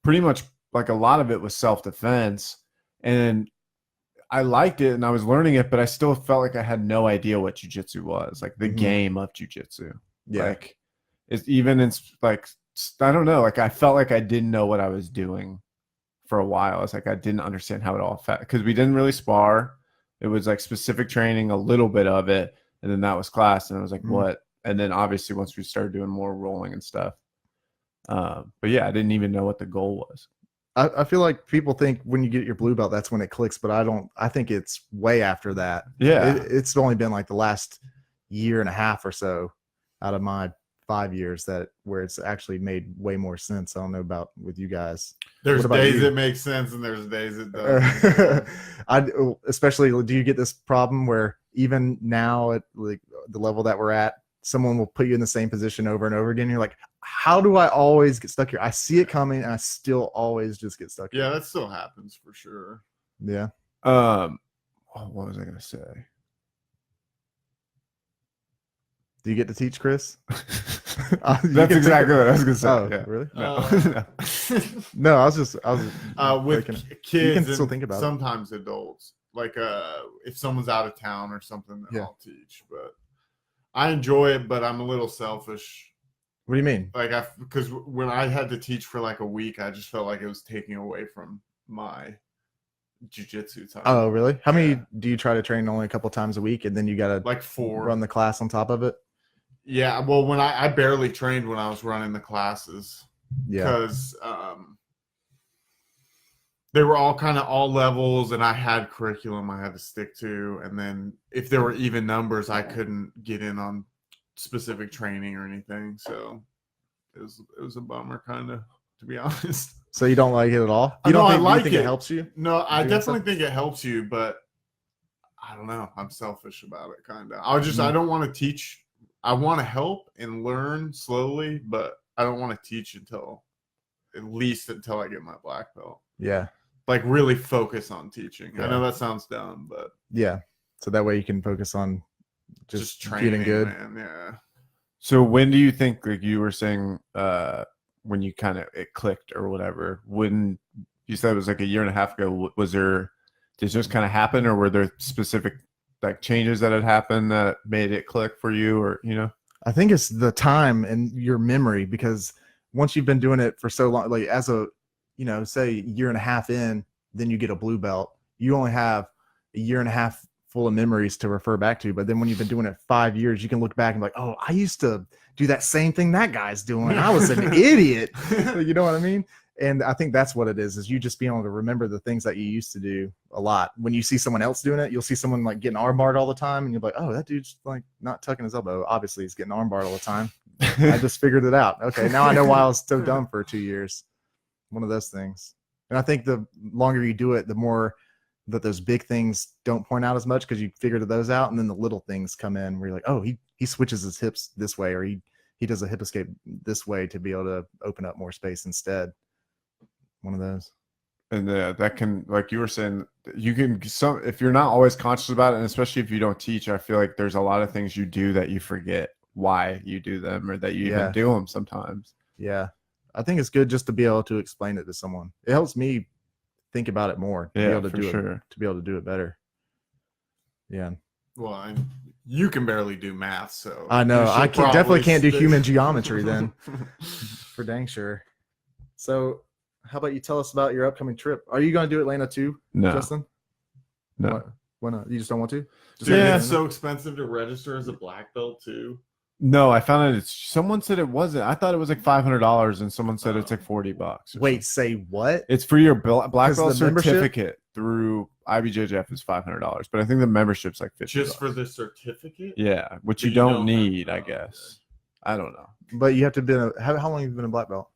Pretty much like a lot of it was self-defense, and I liked it and I was learning it, but I still felt like I had no idea what jiu-jitsu was, like the game of jiu-jitsu. Yeah. Like it's even in like, I don't know, like I felt like I didn't know what I was doing for a while. It's like I didn't understand how it all felt, because we didn't really spar. It was like specific training, a little bit of it, and then that was class. And I was like, what? And then obviously once we started doing more rolling and stuff. But yeah, I didn't even know what the goal was. I feel like people think when you get your blue belt, that's when it clicks, but I don't. I think it's way after that. Yeah. It's only been like the last year and a half or so out of my 5 years that where it's actually made way more sense. I don't know about with you guys. There's What about days you? it makes sense and there's days it doesn't. Especially, do you get this problem where even now at like the level that we're at, someone will put you in the same position over and over again? You're like, how do I always get stuck here? I see it coming and I still always just get stuck here. Yeah, that still happens for sure. Yeah. What was I gonna say? Do you get to teach, Chris? That's exactly what I was gonna say. Oh, yeah. really? No. No, I was With breaking it. kids You can and still think about it. sometimes adults. Like if someone's out of town or something, then Yeah. I'll teach. But I enjoy it, but I'm a little selfish. What do you mean? Like because when I had to teach for like a week, I just felt like it was taking away from my jiu-jitsu time. Oh, really? How many Yeah. do you try to train only a couple times a week and then you got to Like 4. run the class on top of it? Yeah, well, when I barely trained when I was running the classes Yeah. because they were all kind of all levels, and I had curriculum I had to stick to. And then if there were even numbers, I couldn't get in on specific training or anything. So it was a bummer, kind of, to be honest. So you don't like it at all? I You know, don't I think, like you think it. it helps you? No, I Doing definitely stuff? think it helps you, but I don't know. I'm selfish about it, kind of. I don't want to teach. I want to help and learn slowly, but I don't want to teach until I get my black belt. Yeah. Like really focus on teaching. Yeah. I know that sounds dumb, but Yeah. So that way you can focus on just training, getting good. man. Yeah. So when do you think, like you were saying, when you kind of it clicked or whatever? When you said it was like a year and a half ago, was there? Did it just kind of happen, or were there specific like changes that had happened that made it click for you, or you know? I think it's the time and your memory, because once you've been doing it for so long, like as a, say a year and a half in, then you get a blue belt, you only have a year and a half full of memories to refer back to. But then when you've been doing it 5 years, you can look back and be like, oh, I used to do that same thing that guy's doing. I was an idiot. You know what I mean? And I think that's what it is you just being able to remember the things that you used to do a lot. When you see someone else doing it, you'll see someone like getting armbarred all the time, and you're like, oh, that dude's like not tucking his elbow. Obviously, he's getting armbarred all the time. I just figured it out. Okay, now I know why I was so dumb for 2 years. One of those things. And I think the longer you do it, the more that those big things don't point out as much, because you figured those out, and then the little things come in where you're like, oh, he switches his hips this way, or he does a hip escape this way to be able to open up more space instead. One of those. And that can, like you were saying, you can if you're not always conscious about it, and especially if you don't teach, I feel like there's a lot of things you do that you forget why you do them, or that you even do them sometimes. Yeah. I think it's good just to be able to explain it to someone. It helps me think about it more, to be able to do it, to be able to do it better. Yeah. Well, you can barely do math, so I know I definitely can't do human geometry then, for dang sure. So how about you tell us about your upcoming trip? Are you going to do Atlanta too, No. Justin? No. Why not? You just don't want to? Dude, it's so expensive to register as a black belt too. No, I found out someone said it wasn't. I thought it was like $500, and someone said it's like $40. Wait, say what? It's for your black belt the membership? certificate through IBJJF is $500, but I think the membership's like $50. Just for the certificate? Yeah, which But you you don't don't need, have- I guess. I don't know. But you have to be how long have you been a black belt?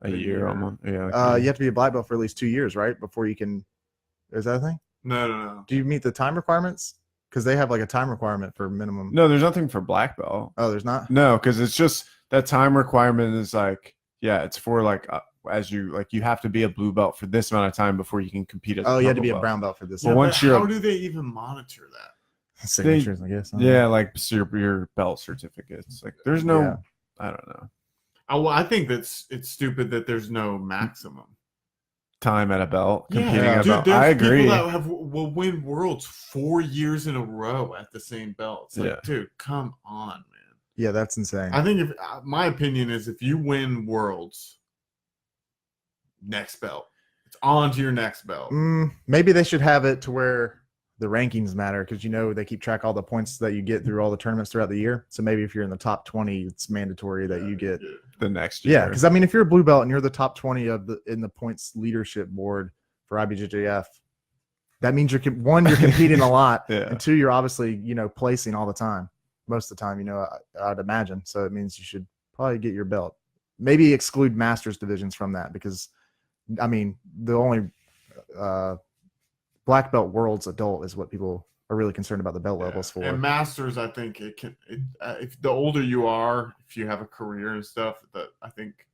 A year almost. Yeah. You have to be a black belt for at least 2 years, right? Before you can. Is that a thing? No. Do you meet the time requirements? Because they have like a time requirement for minimum. No, there's nothing for black belt. Oh, there's not? No, because it's just that time requirement is like, yeah, it's for like as you like you have to be a blue belt for this amount of time before you can compete as Oh, you had to purple be a belt. brown belt for this. Well, Yeah, once but you're how do they even monitor that? Signatures, I guess. Yeah, like your belt certificates. Like there's no, Yeah. I don't know, I think it's stupid that there's no maximum. time at a belt competing Yeah. at a Dude, belt. there's I agree. people that will win worlds 4 years in a row at the same belt. It's like, Yeah. dude, come on, man. Yeah, that's insane. I think my opinion is if you win worlds, next belt, it's on to your next belt. Maybe they should have it to where the rankings matter because they keep track all the points that you get through all the tournaments throughout the year. So maybe if you're in the top 20, it's mandatory that you get the next year. Yeah, because I mean, if you're a blue belt and you're the top 20 in the points leadership board for IBJJF, that means you're competing a lot, and two, you're obviously placing all the time, most of the time. I'd imagine. So it means you should probably get your belt. Maybe exclude masters divisions from that because, I mean, the only black belt world's adult is what people are really concerned about the belt levels for. And masters, I think if the older you are, if you have a career and stuff, that I think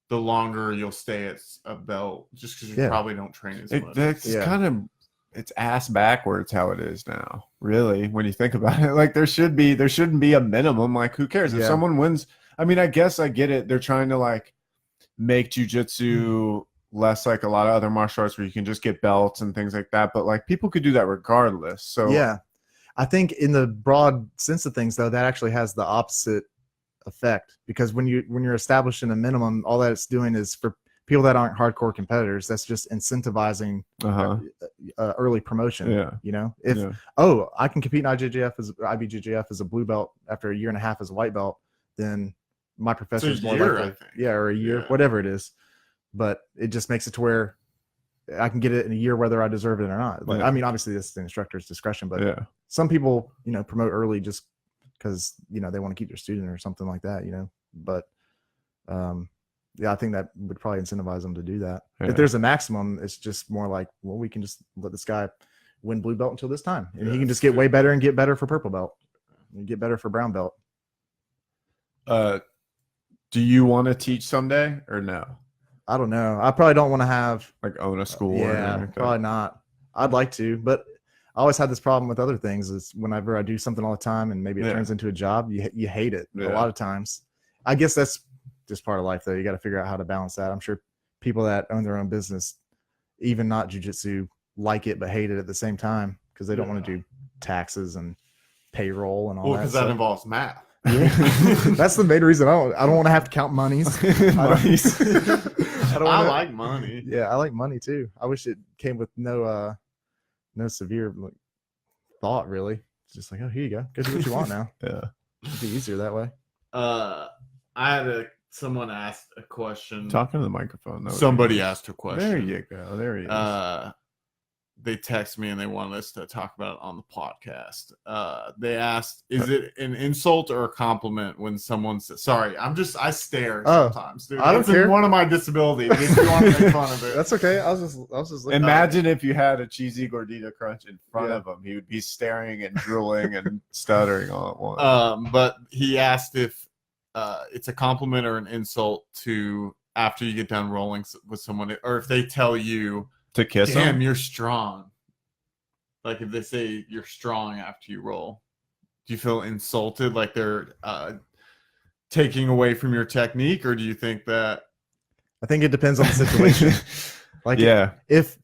the longer you'll stay at a belt, just because you probably don't train as much. That's kind of, it's ass backwards how it is now. Really, when you think about it, like there shouldn't be a minimum. Like who cares if someone wins? I mean, I guess I get it. They're trying to like make jiu-jitsu less like a lot of other martial arts where you can just get belts and things like that. But like people could do that regardless. So yeah, I think in the broad sense of things, though, that actually has the opposite effect because when you're establishing a minimum, all that it's doing is for people that aren't hardcore competitors, that's just incentivizing early promotion. I can compete in IBJJF as a blue belt after a year and a half as a white belt, then my professor is more likely, or a year, whatever it is. But it just makes it to where I can get it in a year whether I deserve it or not. Like, I mean, obviously this is the instructor's discretion, but some people, promote early just because, they want to keep their student or something like that, But I think that would probably incentivize them to do that. Yeah. If there's a maximum, it's just more like, well, we can just let this guy win blue belt until this time. And he can just get way better and get better for purple belt and get better for brown belt. Do you want to teach someday or no? I don't know. I probably don't want to have own a school. Probably not. I'd like to, but I always had this problem with other things is whenever I do something all the time and maybe it turns into a job, you hate it a lot of times. I guess that's just part of life though. You got to figure out how to balance that. I'm sure people that own their own business, even not jiu-jitsu, like it, but hate it at the same time because they don't want to do taxes and payroll and all that. Well, because that involves math. Yeah. That's the main reason I don't want to have to count monies. I like money. Yeah, I like money too. I wish it came with no severe thought really. It's just like, oh, here you go. Go do what you want now. It'd be easier that way. I had someone asked a question. Talking to the microphone. Somebody asked a question. There you go. There he is. They text me and they wanted us to talk about it on the podcast. They asked, is it an insult or a compliment when someone says, sorry, I stare sometimes, dude. I don't care. One of my disabilities. If you want to make fun of it. That's okay. I was just looking. Imagine if you had a cheesy gordita crunch in front of him. He would be staring and drooling and stuttering all at once. But he asked if it's a compliment or an insult to after you get done rolling with someone, or if they tell you, to kiss them? You're strong. Like if they say you're strong after you roll, do you feel insulted? Like they're taking away from your technique, or do you think that? I think it depends on the situation. Like, if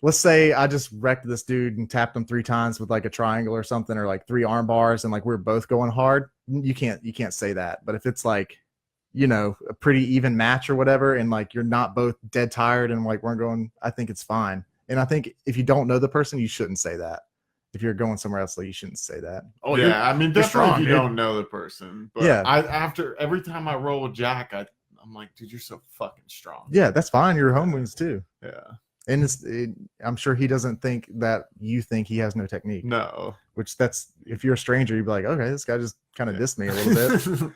let's say I just wrecked this dude and tapped him 3 times with like a triangle or something, or like 3 arm bars, and like we're both going hard, you can't say that. But if it's like, a pretty even match or whatever, and like you're not both dead tired and like we're going, I think it's fine. And I think if you don't know the person, you shouldn't say that. If you're going somewhere else, like, you shouldn't say that. Oh yeah, I mean, definitely if you don't know the person. But after every time I roll with Jack, I'm like, dude, you're so fucking strong. Yeah, that's fine. You're home wins too. Yeah. And I'm sure he doesn't think that you think he has no technique. No. Which if you're a stranger, you'd be like, okay, this guy just kind of dissed me a little bit.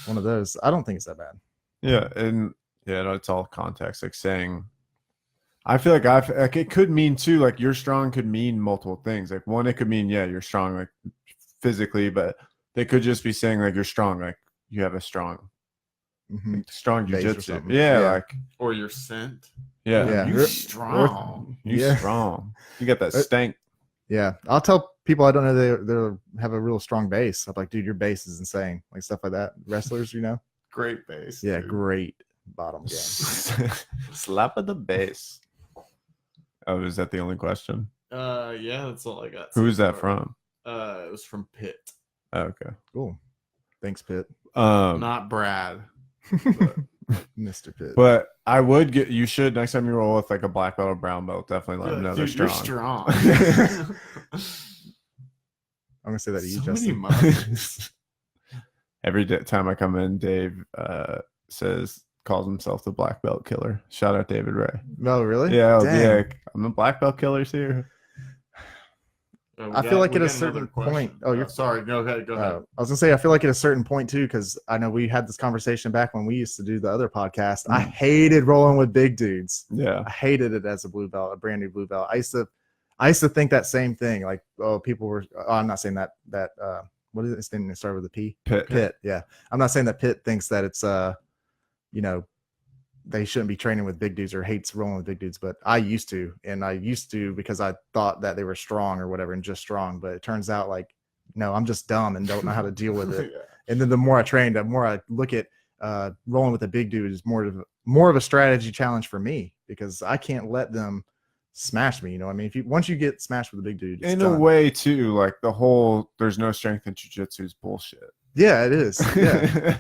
One of those. I don't think it's that bad. Yeah, and it's all context. Like saying, I feel like it could mean too. Like you're strong could mean multiple things. Like one, it could mean you're strong like physically, but they could just be saying like you're strong, like you have a strong jiu-jitsu. Like or you're sent. Yeah, you're strong. You're strong. You got that stank. Yeah, I'll tell people I don't know they have a real strong base. I'm like, dude, your base is insane. Like stuff like that. Wrestlers, great base. Yeah, dude. Great bottom game. Slap of the base. Oh, is that the only question? Yeah, that's all I got. Who is that from? It was from Pitt. Oh, okay, cool. Thanks, Pitt. Not Brad, but Mr. Pitt. But I would get. You should next time you roll with like a black belt or brown belt. Definitely let them know they're Dude, strong. you're strong. I'm gonna say that to you, So many Justin. muscles. Every time I come in, Dave calls himself the black belt killer. Shout out David Ray. No, really? Yeah, Dang. yeah. I'm the black belt killers here. I feel like at a certain point. Oh, you're sorry. Go ahead. Go ahead. I was gonna say I feel like at a certain point too, because I know we had this conversation back when we used to do the other podcast. I hated rolling with big dudes. Yeah, I hated it as a blue belt, a brand new blue belt. I used to think that same thing. Like, oh, people were. Oh, I'm not saying that. What is it? It's name start with a P. Pit. Yeah, I'm not saying that Pitt thinks that it's they shouldn't be training with big dudes or hates rolling with big dudes, but I used to because I thought that they were strong or whatever and just strong. But it turns out like, no, I'm just dumb and don't know how to deal with it. Yeah. And then the more I train, the more I look at rolling with a big dude is more of a strategy challenge for me because I can't let them smash me. You know, I mean, once you get smashed with a big dude, it's in done. a way too, like the whole there's no strength in jiu-jitsu is bullshit. Yeah, it is. Yeah.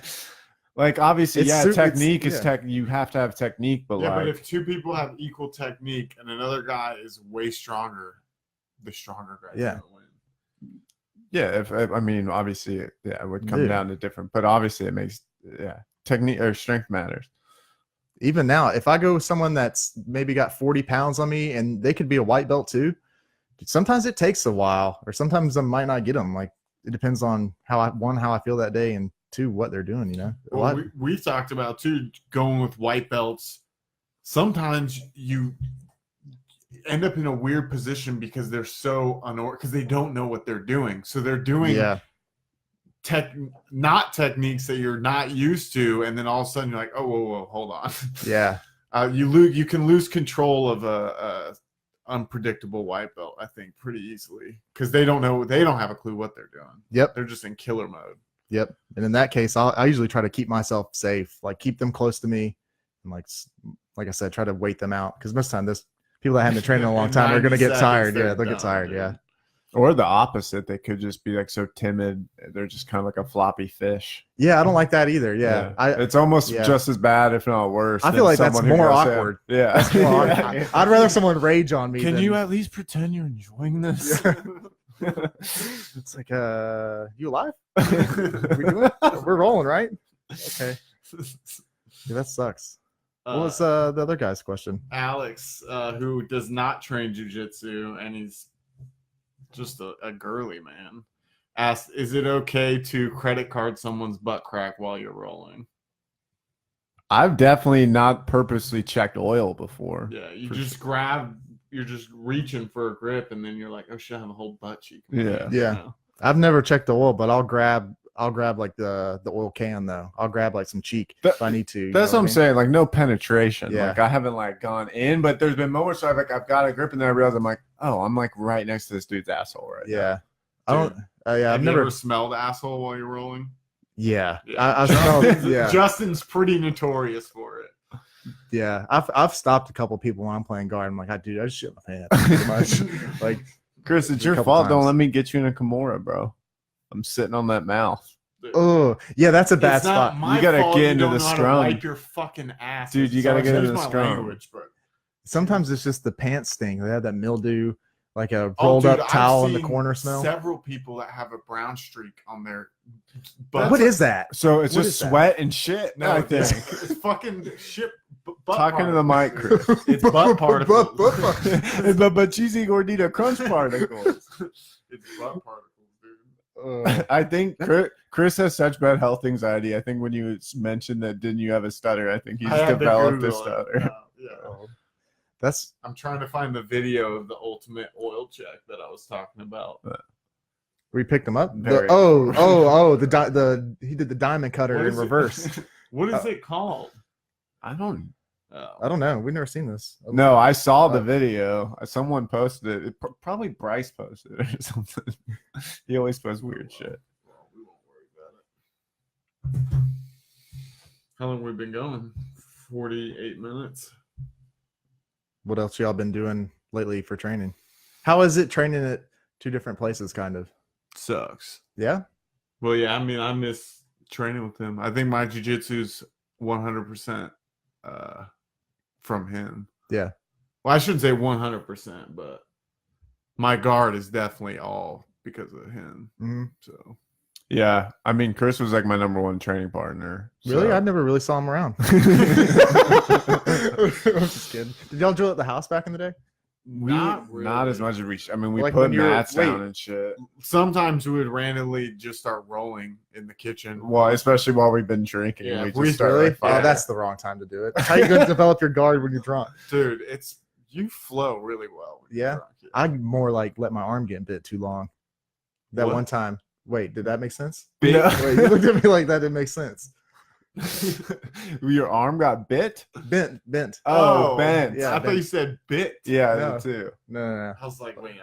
Like obviously, technique is yeah. tech. You have to have technique, but Yeah, like but if two people have equal technique and another guy is way stronger, the stronger guy Yeah. gonna win. yeah, I mean, obviously, yeah, it would come Dude. down to different, but obviously, it makes technique or strength matters. Even now, if I go with someone that's maybe got 40 pounds on me and they could be a white belt too, sometimes it takes a while or sometimes I might not get them. Like it depends on how I feel that day and two, what they're doing, you know? Well, we talked about too going with white belts. Sometimes you end up in a weird position because they're so because they don't know what they're doing. So they're doing not techniques that you're not used to, and then all of a sudden you're like, oh, whoa, hold on. Yeah. You can lose control of a unpredictable white belt, I think, pretty easily because they don't have a clue what they're doing. Yep. They're just in killer mode. Yep. And in that case, I usually try to keep myself safe, like keep them close to me, and like I said, try to wait them out because most of the time, this people that haven't been training a long time are going to get tired. Yeah, they'll get tired. Dude. Yeah. Or the opposite, they could just be like so timid, they're just kind of like a floppy fish. Yeah, I don't like that either. Yeah, it's almost just as bad, if not worse. I feel like that's more awkward. Yeah, that's more awkward. I'd rather someone rage on me. Can you at least pretend you're enjoying this? It's like, you alive? We doing it? We're rolling, right? Okay. Yeah, that sucks. What was the other guy's question? Alex, who does not train jiu-jitsu, and he's just a girly man, asked, is it okay to credit card someone's butt crack while you're rolling? I've definitely not purposely checked oil before. Yeah, you're just reaching for a grip, and then you're like, oh shit, I have a whole butt cheek. Yeah. Yeah. You know? I've never checked the oil, but I'll grab like the oil can though. I'll grab like some cheek if I need to. That's what I'm saying. Like no penetration. Yeah. Like I haven't like gone in, but there's been moments where I've got a grip and then I realize I'm like, oh, I'm like right next to this dude's asshole right now. Yeah. I don't. Yeah, I've never smelled asshole while you're rolling. Yeah. Yeah. I smelled. Yeah. Justin's pretty notorious for it. Yeah. I've stopped a couple people when I'm playing guard. I'm like, I just shit my pants. Pretty much. Like, Chris, it's a your couple fault. Don't times. let me get you in a Kimura, bro. I'm sitting on that mouth. oh yeah, that's a bad It's not spot. my You gotta fault get you into don't the know how to scrum. wipe your fucking ass. Dude, you gotta get into Excuse the my scrum. language, but Sometimes it's just the pants thing. They have that mildew, like a Oh, rolled dude, up towel I've in the seen corner smell. Several people that have a brown streak on their butt. What is that? So it's What just is that? sweat and shit. No, I it's, think. it's fucking shit. Butt Talking to the particles. mic, Chris. It's butt particles. but cheesy gordita crunch particles. It's butt particles, dude. I think Chris has such bad health anxiety. I think when you mentioned that, didn't you have a stutter? I think he's I had to developed a Google it. stutter. Yeah. That's I'm trying to find the video of the ultimate oil check that I was talking about. we picked him up. Very He did the diamond cutter What in is it? reverse. What is it called? I don't. I don't know. We've never seen this. No, I saw the video. Someone posted it. Probably Bryce posted it or something. He always posts weird shit. Well, we won't worry about it. How long have we been going? 48 minutes. What else y'all been doing lately for training? How is it training at two different places? Kind of. Sucks. Yeah. Well, yeah, I mean, I miss training with him. I think my jiu-jitsu's 100% from him. Yeah. Well, I shouldn't say 100%, but my guard is definitely all because of him. Mm-hmm. So Yeah, I mean, Chris was like my number one training partner. Really? so- I never really saw him around. I'm just kidding. Did y'all drill at the house back in the day? not really. Not as much as we. I mean, we Like put when you were- mats down wait. and shit. Sometimes we would randomly just start rolling in the kitchen. Well, especially while we've been drinking, Yeah, we we- just start Really? like Oh, fighting. that's the wrong time to do it. How you going to develop your guard when you're drunk? Dude, you flow really well. When you're Yeah? drunk. I more like let my arm get bit too long. That What? one time. Wait, did that make sense? Bit- Wait, you looked at me like that didn't make sense. Your arm got bit. Bent. Oh, bent. Yeah, I thought bent. you said bit. Yeah, No. me too. No. I was like, wait.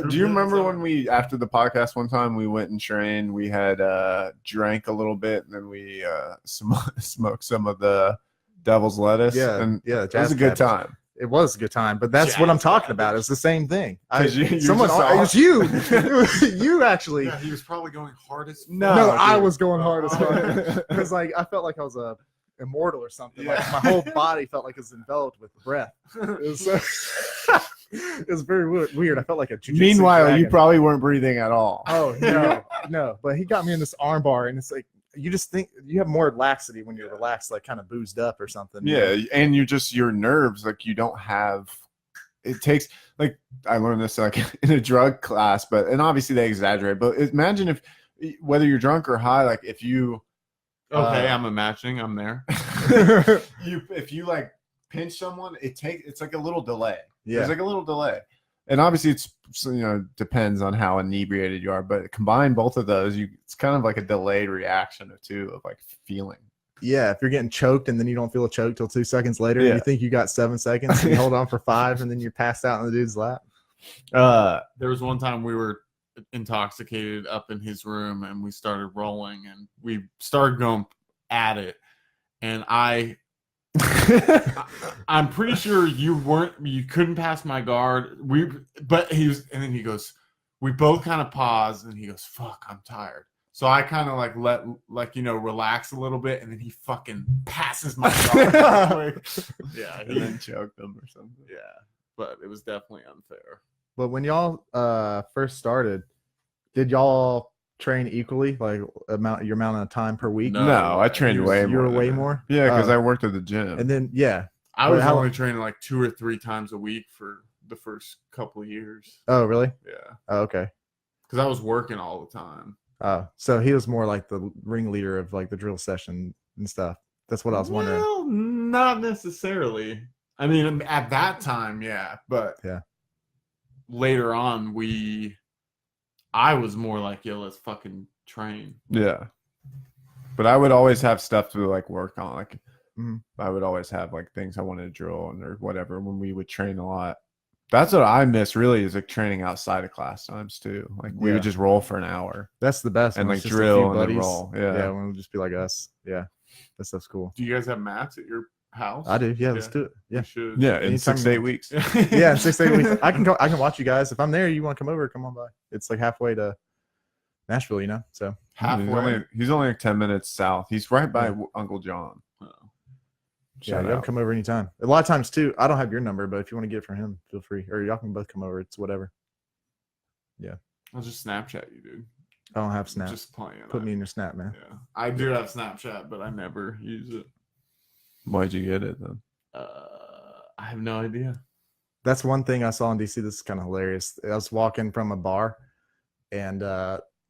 Do you remember when we, after the podcast one time, we went and trained? We had drank a little bit, and then we smoked some of the devil's lettuce. Yeah, and yeah. it was a good time. It was a good time, but that's what I'm talking about. It's the same thing. 'Cause you're Someone, just it was you. It was you actually. Yeah, he was probably going hardest. No, I dude. was going hard as fuck because like I felt like I was a immortal or something. Like my whole body felt like it was enveloped with breath. It was, it was very weird. I felt like a jiu-jitsu Meanwhile, you dragon. probably weren't breathing at all. Oh no! But he got me in this arm bar, and it's like you just think you have more laxity when you're relaxed, like kind of boozed up or something. Yeah, and your nerves, like you don't have. It takes, like, I learned this like in a drug class, and obviously they exaggerate. But imagine if, whether you're drunk or high, like if you, Okay, I'm imagining. I'm there. if you like pinch someone, it's like a little delay. Yeah. There's like a little delay, and obviously it's depends on how inebriated you are. But combine both of those, it's kind of like a delayed reaction or two of like feeling. Yeah, if you're getting choked and then you don't feel a choke till 2 seconds later, Yeah. and you think you got 7 seconds, and you hold on for 5, and then you're passed out in the dude's lap. There was one time we were intoxicated up in his room, and we started rolling, and we started going at it. And I'm pretty sure you couldn't pass my guard. But he was, and then he goes, we both kind of paused, and he goes, "Fuck, I'm tired." So I kind of relax a little bit, and then he fucking passes my guard. Yeah, and then choked them or something. yeah, but it was definitely unfair. But when y'all first started, did y'all train equally, like your amount of time per week? No, I trained way more. You were than way that. more. Yeah, because Oh. I worked at the gym. And then yeah. I was How- only training like 2 or 3 times a week for the first couple of years. Oh really? Yeah, Oh, okay. because I was working all the time. Oh, so he was more like the ringleader of like the drill session and stuff. That's what I was wondering. Well, not necessarily. I mean, at that time, yeah, but Yeah. Later on, I was more like, "Yo, let's fucking train." Yeah, but I would always have stuff to like work on. Like Mhm. I would always have like things I wanted to drill on or whatever when we would train a lot. That's what I miss really is like training outside of class times too. Like we Yeah. would just roll for an hour That's the best. and when like it's just a few drill and then buddies. roll. Yeah. Yeah, when it'll just be like us. Yeah, that stuff's cool. Do you guys have mats at your house? I do. Yeah, let's Yeah. do it. Yeah. You should. Yeah, in Anytime 6 to you 8 want. weeks. Yeah, in 6 to 8 weeks. I can watch you guys. If I'm there, you want to come over, come on by. It's like halfway to Nashville, you know. So Halfway. He's only like 10 minutes south. He's right by Yeah. Uncle John. Oh. yeah, Shout y'all out. come over anytime. A lot of times too, I don't have your number, but if you want to get it from him, feel free. Or y'all can both come over. It's whatever. I'll just Snapchat you, dude. I don't have Snap. Just playing. Put me in your Snap, man. Yeah, I do have Snapchat, but I never use it. Why'd you get it then? I have no idea. That's one thing I saw in DC. This is kind of hilarious. I was walking from a bar, and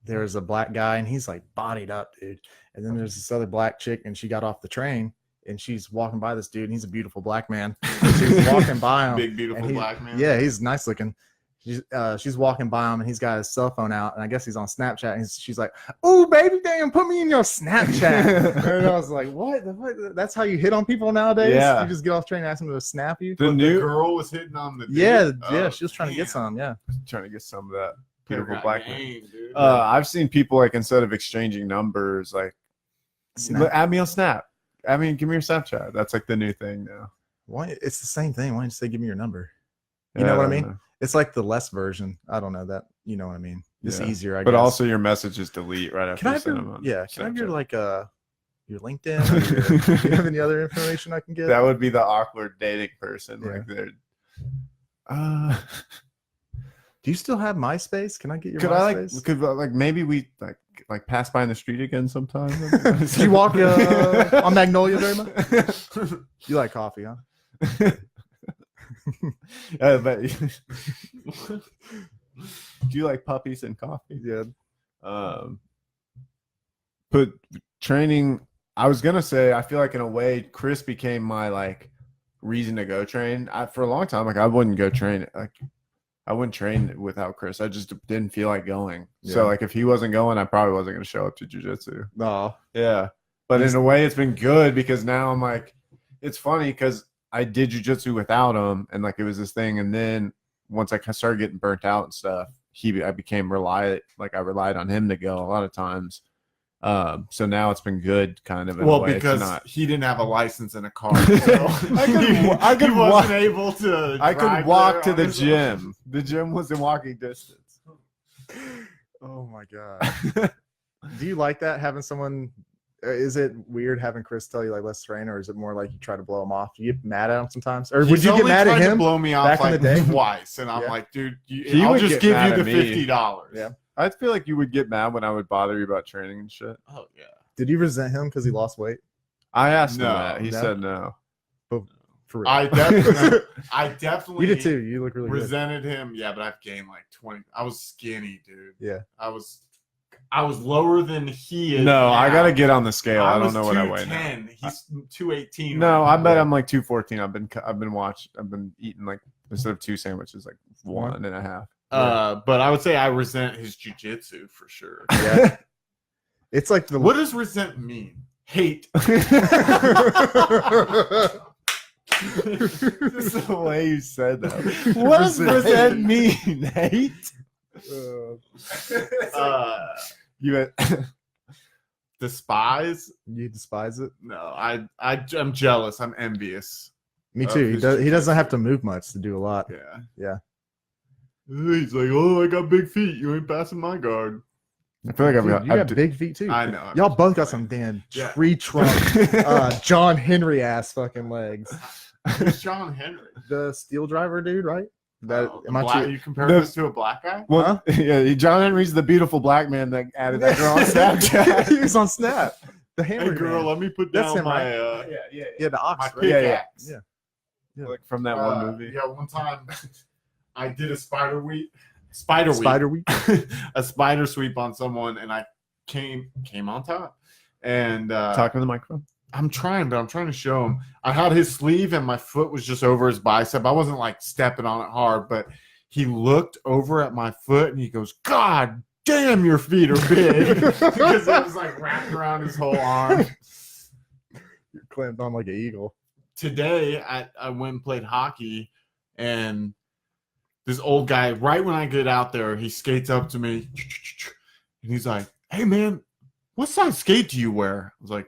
there's a black guy, and he's like bodied up, dude. And then there's this other black chick, and she got off the train, and she's walking by this dude, and he's a beautiful black man. She's walking by him. Big beautiful and he- black man. Yeah, he's nice looking. She's walking by him, and he's got his cell phone out, and I guess he's on Snapchat. And she's like, "Oh, baby, damn, put me in your Snapchat." And I was like, "What? That's how you hit on people nowadays? Yeah. You just get off train and ask them to snap you?" The But new the girl was hitting on the dude. Yeah, Oh, she was trying to get damn. some. Yeah, trying to get some of that Could've beautiful got black man. game, dude. I've seen people like instead of exchanging numbers, like Snap. add me on Snap. I mean, give me your Snapchat. That's like the new thing now. Why? It's the same thing. Why don't you say, "Give me your number"? You know what I mean? It's like the less version. I don't know that. You know what I mean? It's Yeah. easier, I But guess. also your messages delete right after can I you have send your them on Can I have your Snapchat. like your LinkedIn? Or do you have any other information I can get? That would be the awkward dating person. Yeah. Like they're. Do you still have MySpace? Can I get your Could I MySpace? like maybe we like pass by in the street again sometime? Did you walk on Magnolia very much? You like coffee, huh? But do you like puppies and coffee? Yeah. But training, I was gonna say, I feel like in a way, Chris became my like reason to go train. For a long time, like I wouldn't go train. Like I wouldn't train without Chris. I just didn't feel like going. Yeah. So like if he wasn't going, I probably wasn't gonna show up to jiu-jitsu. No. Yeah. But in a way, it's been good because now I'm like, it's funny because I did jiu-jitsu without him, and like it was this thing, and then once I started getting burnt out and stuff, I became I relied on him to go a lot of times. So now it's been good, kind of. In a way. Because he didn't have a license in a car, so he wasn't able to. I could walk to the gym. The gym was in walking distance. Oh my god. Do you like that, having someone? Is it weird having Chris tell you like let's train, or is it more like you try to blow him off? Do you get mad at him sometimes, or would you get mad at him? To blow me off back in the day? twice, and I'm like, dude, He I'll would just get give mad you the at me. $50. Yeah. I feel like you would get mad when I would bother you about training and shit. Oh yeah. Did you resent him because he lost weight? I asked him No, that. He no. said no. For real. I definitely. You did too. You look really good. resented him. Yeah, but I've gained like 20. I was skinny, dude. Yeah. I was lower than he is. No, I now. gotta get on the scale. I don't was know what I weigh now. 210. He's 218. No, right I now. bet I'm like 214. I've been eating like instead of 2 sandwiches, like 1.5. But I would say I resent his jujitsu for sure. Yeah. It's like the What does resent mean? Hate. Just the way you said that. What does resent mean, hate? You Despise? you despise it. No, I'm jealous. I'm envious. Me Of too. his He doesn't jujitsu. have to move much to do a lot. Yeah. Yeah. He's like, oh, I got big feet. You ain't passing my guard. I feel like Dude, you got big feet too. I know. Y'all both got some damn Yeah. tree trunk, John Henry ass fucking legs. Who's John Henry? The steel driver dude, right? That Oh, am I black, too? you compare The- this to a black guy? Well, yeah, John Henry's the beautiful black man that added that girl on he Snapchat. was on Snap. The Hey, hammer girl, man. let me put That's down him, my right? yeah. Yeah, the ox. my right? pickaxe. Yeah. Yeah. Like from that one movie. Yeah, one time I did a spider sweep, a spider sweep on someone, and I came on top. And Talking to the microphone. I'm trying to show him. I had his sleeve and my foot was just over his bicep. I wasn't like stepping on it hard, but he looked over at my foot and he goes, God damn, your feet are big. Because it was like wrapped around his whole arm. You're clamped on like an eagle. Today, I went and played hockey, and this old guy, right when I get out there, he skates up to me and he's like, hey man, what size skate do you wear? I was like,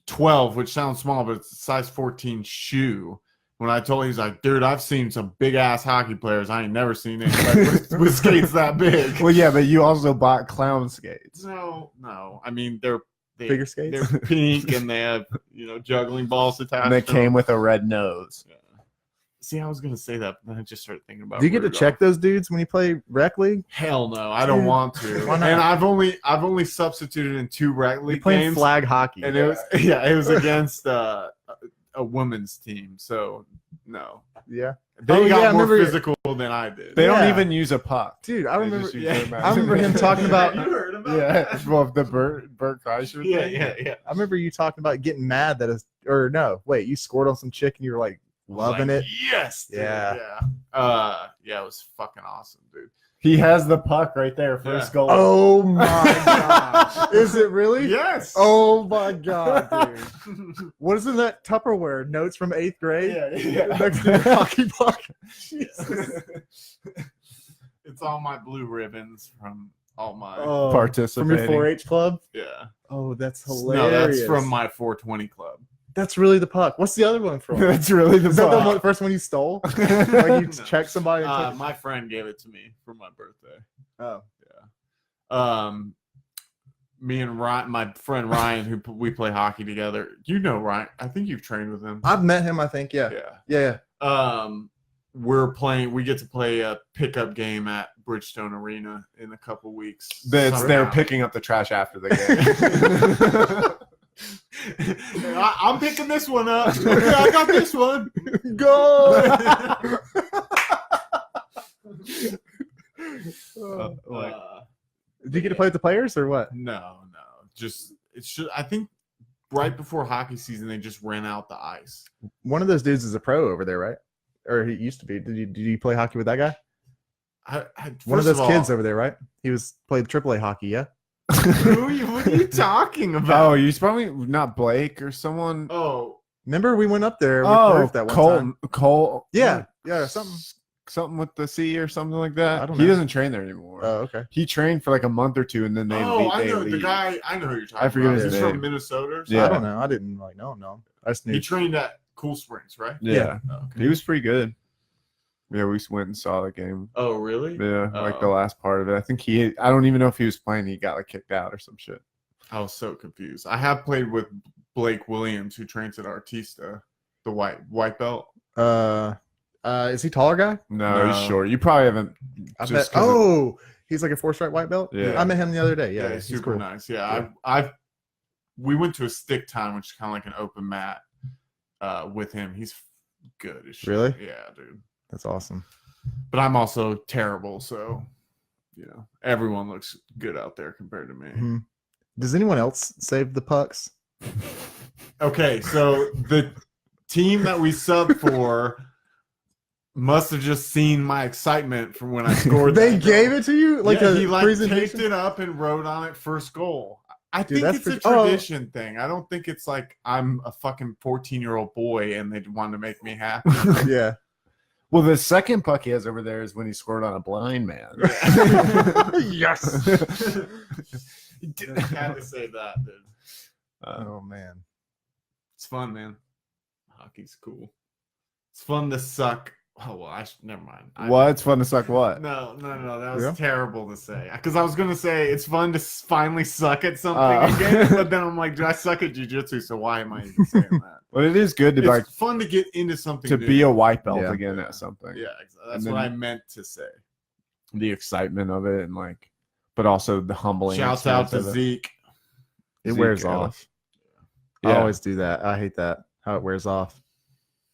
12, which sounds small, but it's a size 14 shoe. When I told him, he's like, dude, I've seen some big ass hockey players. I ain't never seen anybody with skates that big. Well, yeah, but you also bought clown skates. No. I mean, they're Figure skates? They're pink and they have, juggling balls attached. And they to came them. with a red nose. Yeah. See, I was gonna say that, but then I just started thinking about. Do you get to Rudolph. check those dudes when you play rec league? Hell no, I don't Dude, want to. why not? And I've only substituted in 2 rec You league playing games, flag hockey? and it was against a women's team. So no, yeah, they Oh, got yeah, I more remember- physical than I did. They don't Yeah. even use a puck. dude. I They remember. just use yeah. their I mouth. remember him talking about. Have you heard about Yeah, that? well, the Bert Kreischer Yeah, thing. yeah. I remember you talking about getting mad that you scored on some chick and you were like loving Like, it. Yes. Dude. Yeah. Yeah, it was fucking awesome, dude. He has the puck right there, first Yeah. goal. Oh my god! Is it really? Yes. Oh my god, dude! What is in that Tupperware? Notes from 8th grade. yeah. Next to your hockey puck. It's all my blue ribbons from all my. Oh, from Participating. your 4-H club. Yeah. Oh, that's No, hilarious. that's from my 420 club. That's really the puck. What's the other one from? That's really the Is that the puck. one, first one you stole? Like you No. checked somebody and took it? My friend gave it to me for my birthday. Oh, me and Ryan, my friend Ryan, we play hockey together. You know Ryan. I think you've trained with him. I've met him, I think. Yeah. We get to play a pickup game at Bridgestone Arena in a couple weeks. They're picking up the trash after the game. I'm picking this one up. I got this one. Go. Did you get to play with the players or what? No. I think right before hockey season they just ran out the ice. One of those dudes is a pro over there, right? Or he used to be. Did you play hockey with that guy? One of those kids over there, right? He played AAA hockey, yeah. What are you talking about? Oh, he's probably not Blake or someone. Oh, remember we went up there with Ruth that one time? Cole. Yeah, something with the C or something like that. I don't know. He doesn't train there anymore. Oh, okay. He trained for like a month or two, and then they. I know the guy. I know who you're talking I forget about. his He's name. from Minnesota. Or Yeah. I don't know. I didn't know him. I just knew He trained at Cool Springs, right? Yeah. Oh, okay. He was pretty good. Yeah, we went and saw the game. Oh, really? Yeah, like the last part of it. I think I don't even know if he was playing. He got like kicked out or some shit. I was so confused. I have played with Blake Williams, who trains at Artista, the white belt. Is he taller guy? No, he's short. You probably haven't. He's like a 4-stripe white belt. Yeah. I met him the other day. Yeah, he's super nice. Yeah, we went to a stick time, which is kind of like an open mat. With him, he's good as shit. Really? Yeah, dude. That's awesome. But I'm also terrible, so everyone looks good out there compared to me. Mm-hmm. Does anyone else save the pucks? Okay, so the team that we subbed for must have just seen my excitement from when I scored. They gave it to you like he presentation? taped it up and wrote on it first goal. I Dude, think it's a tradition thing. I don't think it's like I'm a fucking 14-year-old boy and they want to make me happy. Yeah. Well, the second puck he has over there is when he scored on a blind man. Yes. Had to say that, dude. Oh man, it's fun, man. Hockey's cool. It's fun to suck. Oh well, never mind. It's fun to suck what? No. That was terrible to say. Because I was gonna say it's fun to finally suck at something again, but then I'm like, do I suck at jiu-jitsu? So why am I even saying that? Well, it is good to it's fun to get into something to new. be a white belt again at something. Yeah, that's what I meant to say. The excitement of it and but also the humbling. Shouts out to Zeke. It wears off. I always do that. I hate that how it wears off.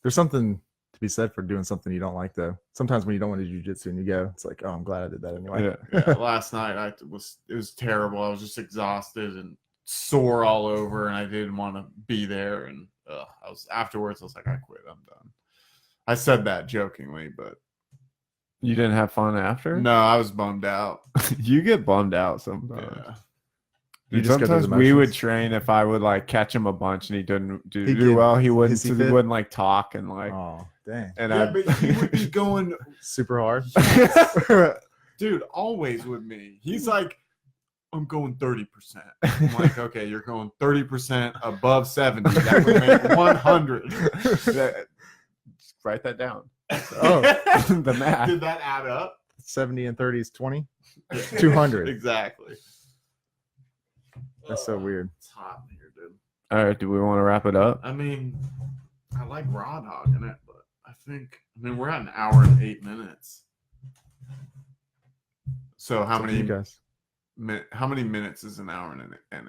There's something to be said for doing something you don't like, though. Sometimes when you don't want to do jiu-jitsu and you go, it's like, oh, I'm glad I did that anyway. Yeah. Last night it was terrible. I was just exhausted and sore all over, and I didn't want to be there. And afterwards, I was like, I quit. I'm done. I said that jokingly, but you didn't have fun after? No, I was bummed out. You get bummed out sometimes. Yeah. Sometimes we would train if I would catch him a bunch and he didn't do well. He wouldn't. He wouldn't talk and Oh dang! And but he would be going super hard. Dude, always with me. He's like, I'm going 30%. I'm like, okay, you're going 30% above 70. That would make 100. Just write that down. Oh, the math. Did that add up? 70 and 30 is 20. 200. Exactly. That's so weird. It's hot in here, dude. All right, do we want to wrap it up? I mean, I like raw dogging it, but we're at an hour and 8 minutes. So how many minutes is an hour and 8?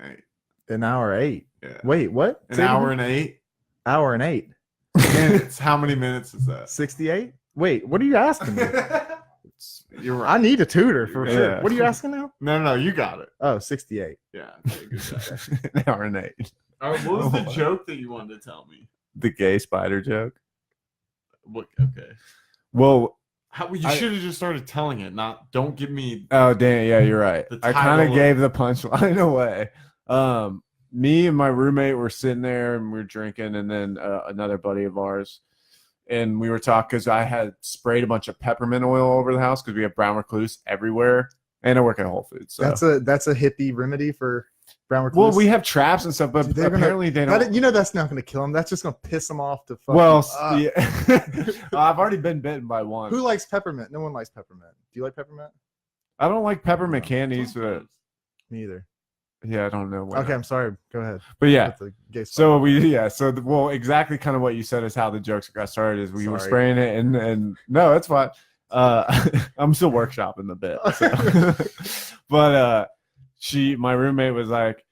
An hour 8. Yeah. Wait, what? An hour and 8? Hour and 8. Minutes. How many minutes is that? 68? Wait, what are you asking me? You're right. I need a tutor for sure. What are you asking now? No, you got it. Oh, 68. Yeah. Okay, good job. An hour and 8. All right, what was the joke that you wanted to tell me? The gay spider joke. What? Okay. Well, you should have just started telling it. Don't give me. Oh, damn. Yeah, you're right. I kind of gave the punchline away. Me and my roommate were sitting there and we were drinking, and then another buddy of ours. And we were talking because I had sprayed a bunch of peppermint oil over the house because we have brown recluse everywhere. And I work at Whole Foods. So. That's a hippie remedy for brown recluse. Well, we have traps and stuff, but apparently they don't. That's not going to kill them. That's just going to piss them off to fuck. Yeah. I've already been bitten by one. Who likes peppermint? No one likes peppermint. Do you like peppermint? I don't like peppermint candies, but me either. Yeah, I don't know. When Okay, I'm sorry. Go ahead. but yeah. With the gay So well, exactly kind of what you said is how the jokes got started. Is we were Sorry. spraying it, and no, it's fine. I'm still workshopping the bit, so. But my roommate was like,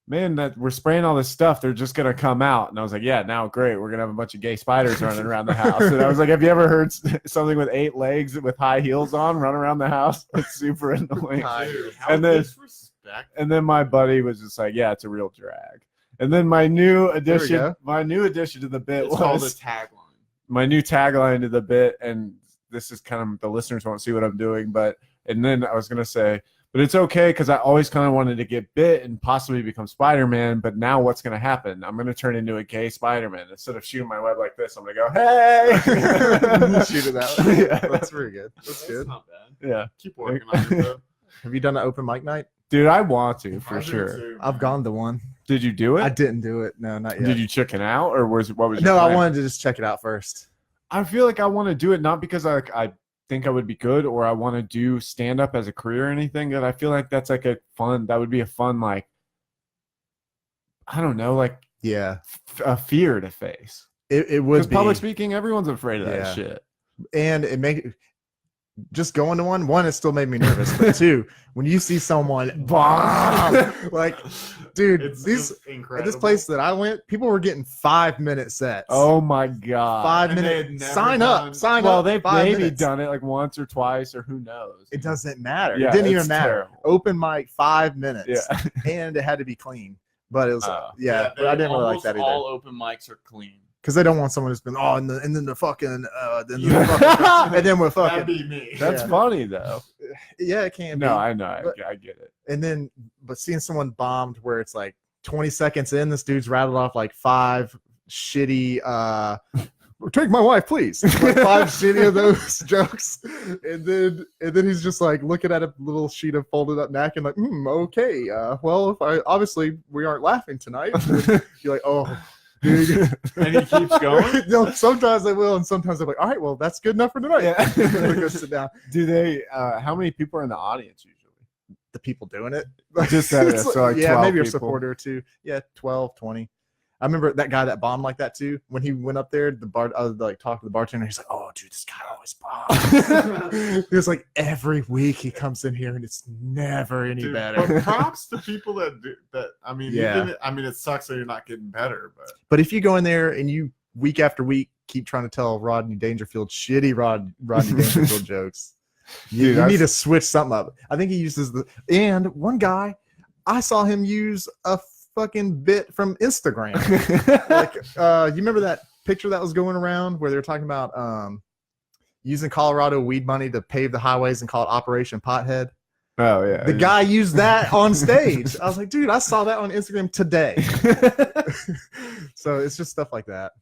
"Man, that we're spraying all this stuff. They're just gonna come out." And I was like, "Yeah, now great. We're gonna have a bunch of gay spiders running around the house." And I was like, "Have you ever heard something with 8 legs with high heels on run around the house? It's super annoying." Dude, how And then- disrespectful. And then my buddy was just like, "Yeah, it's a real drag." And then my new go. addition to the bit It's called a was tagline. my new tagline to the bit, and this is kind of the listeners won't see what I'm doing, and then I was gonna say, but it's okay because I always kind of wanted to get bit and possibly become Spider-Man. But now what's gonna happen? I'm gonna turn into a gay Spider-Man instead of shooting my web like this. I'm gonna go, "Hey!" Shoot it out. Yeah. That's pretty good. That's good. not bad. Yeah, Keep working on it, though. Have you done an open mic night? dude, I want to for I do sure. too, I've man. gone to one. Did you do it? I didn't do it. No, not yet. Did you chicken out, or what was? Your No, I plan? wanted to just check it out first. I feel like I want to do it not because I think I would be good or I want to do stand up as a career or anything. That I feel like that's like that would be a fun, like, I don't know, like Yeah, a fear to face. it would Because be. public speaking, everyone's afraid of that Yeah. shit. And it make just going to one, it still made me nervous. But two, when you see someone bomb, like, dude, It's these just at incredible. this place that I went, people were getting 5-minute sets. Oh my god! 5 And they had minutes. never Sign done- up. Sign Well, up. they've 5 maybe minutes. done it like once or twice or who knows. It doesn't matter. Yeah, it didn't even it's matter. terrible. Open mic, 5 minutes. Yeah. And it had to be clean. But it was Oh. but I didn't really like that either. All open mics are clean. Because they don't want someone who's been and then the fucking Yeah. and then we're That'd fucking be me. That's Yeah. funny though. yeah, it can be. No, I know. But- I get it. And then but seeing someone bombed where it's like 20 seconds in, this dude's rattled off like 5 shitty take my wife, please. Like 5 shitty of those jokes. And then he's just like looking at a little sheet of folded up napkin, like, okay. Well, obviously we aren't laughing tonight. And you're like, oh, dude. And he keeps going. No, sometimes they will, and sometimes they're like, all right, well, that's good enough for tonight. Yeah. They go sit down. Do they? How many people are in the audience usually? The people doing it. Just that, It's so like yeah, 12 maybe a people. supporter or two. Yeah, 12, 20. I remember that guy that bombed like that too. When he went up there, I was like talking to the bartender. He's like, "Oh, dude, this guy always bombs." He was like, every week he comes in here and it's never any Dude, better. But props to people that do that. I mean, Yeah. it sucks that you're not getting better, but But if you go in there and you week after week keep trying to tell Rodney Dangerfield shitty Rodney Dangerfield jokes, you Dude, need to switch something up. I think he uses and one guy, I saw him use a fucking bit from Instagram. Like, you remember that picture that was going around where they were talking about using Colorado weed money to pave the highways and call it Operation Pothead? Oh yeah. The guy used that on stage. I was like, dude, I saw that on Instagram today. So it's just stuff like that.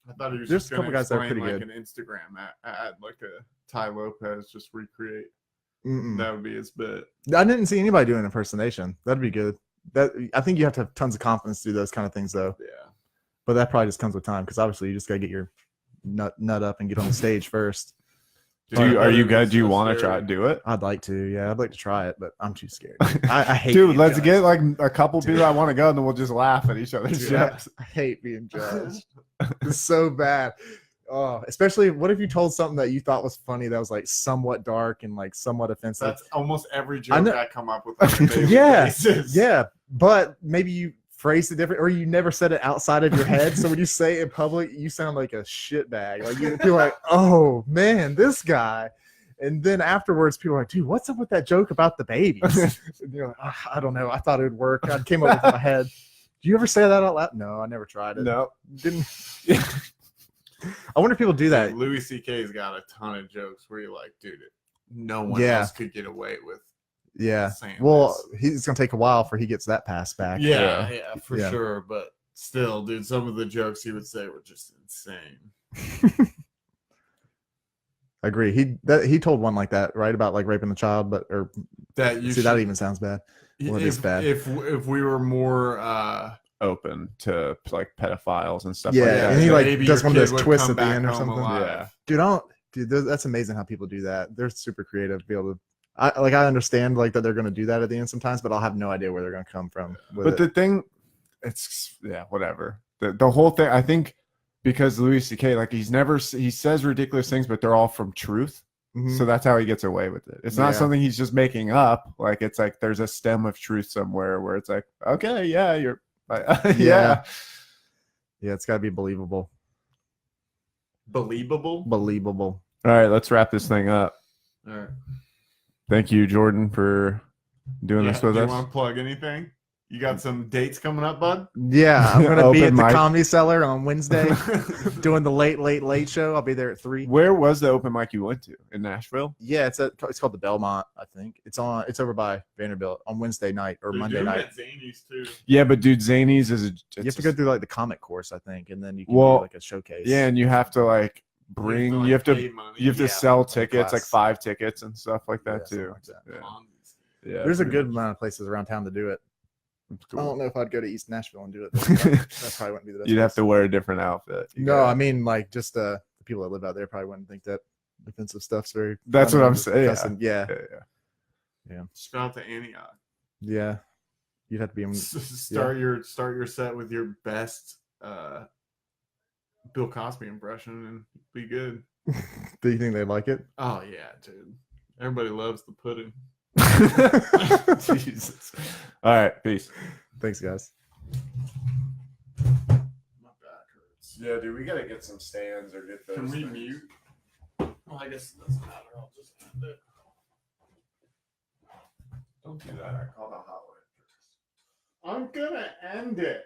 I thought he was There's just a couple gonna guys that are explain pretty like an Instagram ad, like a Ty Lopez, just recreate. Mm-mm. That would be his bit. I didn't see anybody doing impersonation. That'd be good. I think you have to have tons of confidence to do those kind of things though. Yeah. But that probably just comes with time because obviously you just gotta get your nut up and get on the stage first. Do you So want to scary. try to do it? I'd like to, yeah, I'd like to try it, but I'm too scared. I hate Dude, being let's judged. get like a couple people that want to go, and then we'll just laugh at each other's Dude, jokes. I hate being judged. It's so bad. Oh, especially what if you told something that you thought was funny that was like somewhat dark and like somewhat offensive. That's almost every I joke know- I come up with. On a daily Yeah, basis. yeah, but maybe you phrased it different, or you never said it outside of your head. So when you say it in public, you sound like a shitbag. Like you feel like, oh man, this guy. And then afterwards, people are like, dude, what's up with that joke about the babies? And you're like, I don't know. I thought it would work. I came up with it in my head. Do you ever say that out loud? No, I never tried it. No. Didn't. I wonder if people do that. Louis C.K.'s got a ton of jokes where you're like, dude, no one Yeah. else could get away with. Yeah. saying Well, this. he's gonna take a while for he gets that pass back. Yeah, for Yeah. sure. But still, dude, some of the jokes he would say were just insane. I agree. He told one like that, right? About like raping the child, or That you see, that even sounds bad. Well, it is if, bad. if we were more Open to like pedophiles and stuff Yeah, like that. and he, like, maybe does your one of kid those would twists come at the back end or home something. alive. Yeah. Dude, that's amazing how people do that. They're super creative to be able to. I understand like that they're going to do that at the end sometimes, but I'll have no idea where they're going to come from. But the thing, it's whatever. The whole thing, I think, because Louis C.K. like he says ridiculous things, but they're all from truth. So that's how he gets away with it. It's not something he's just making up. Like it's like there's a stem of truth somewhere where it's like, okay, yeah, you're, yeah, it's got to be believable. Believable. Believable. All right, let's wrap this thing up. All right. Thank you, Jordan, for doing this with do us. You want to plug anything? You got some dates coming up, bud? Yeah, I'm gonna be Open at the mic. Comedy Cellar on Wednesday, doing the late show. I'll be there at 3. Where was the open mic you went to in Nashville? Yeah, it's called the Belmont. I think it's over by Vanderbilt on Wednesday night or Monday night. Zanies too. Yeah, but dude, Zanies is You have to go through like the comic course, I think, and then you can Well, do like a showcase. Yeah, and you have to like bring you have to Yeah, sell like tickets, like class. 5 tickets and stuff like that Yeah, too. something like Yeah. Yeah, There's a pretty good much. amount of places around town to do it. It's I don't cool. know if I'd go to East Nashville and do it. That probably wouldn't be the best. You'd have place. to wear a different outfit. You No, gotta- I mean like just the people that live out there probably wouldn't think that defensive stuff's very. That's funny what and I'm saying, yeah. cussing. Yeah, Just go out to Antioch. yeah. You'd have to be in. Start your set with your best Bill Cosby impression and be good. Do you think they like it? Oh yeah, dude. Everybody loves the pudding. Jesus. All right, peace. Thanks, guys. My back hurts. Yeah, dude, we gotta get some stands or get those. Can we things. mute? Well, I guess it doesn't matter. I'll just end it. Don't do that. I call the hotline. I'm gonna end it.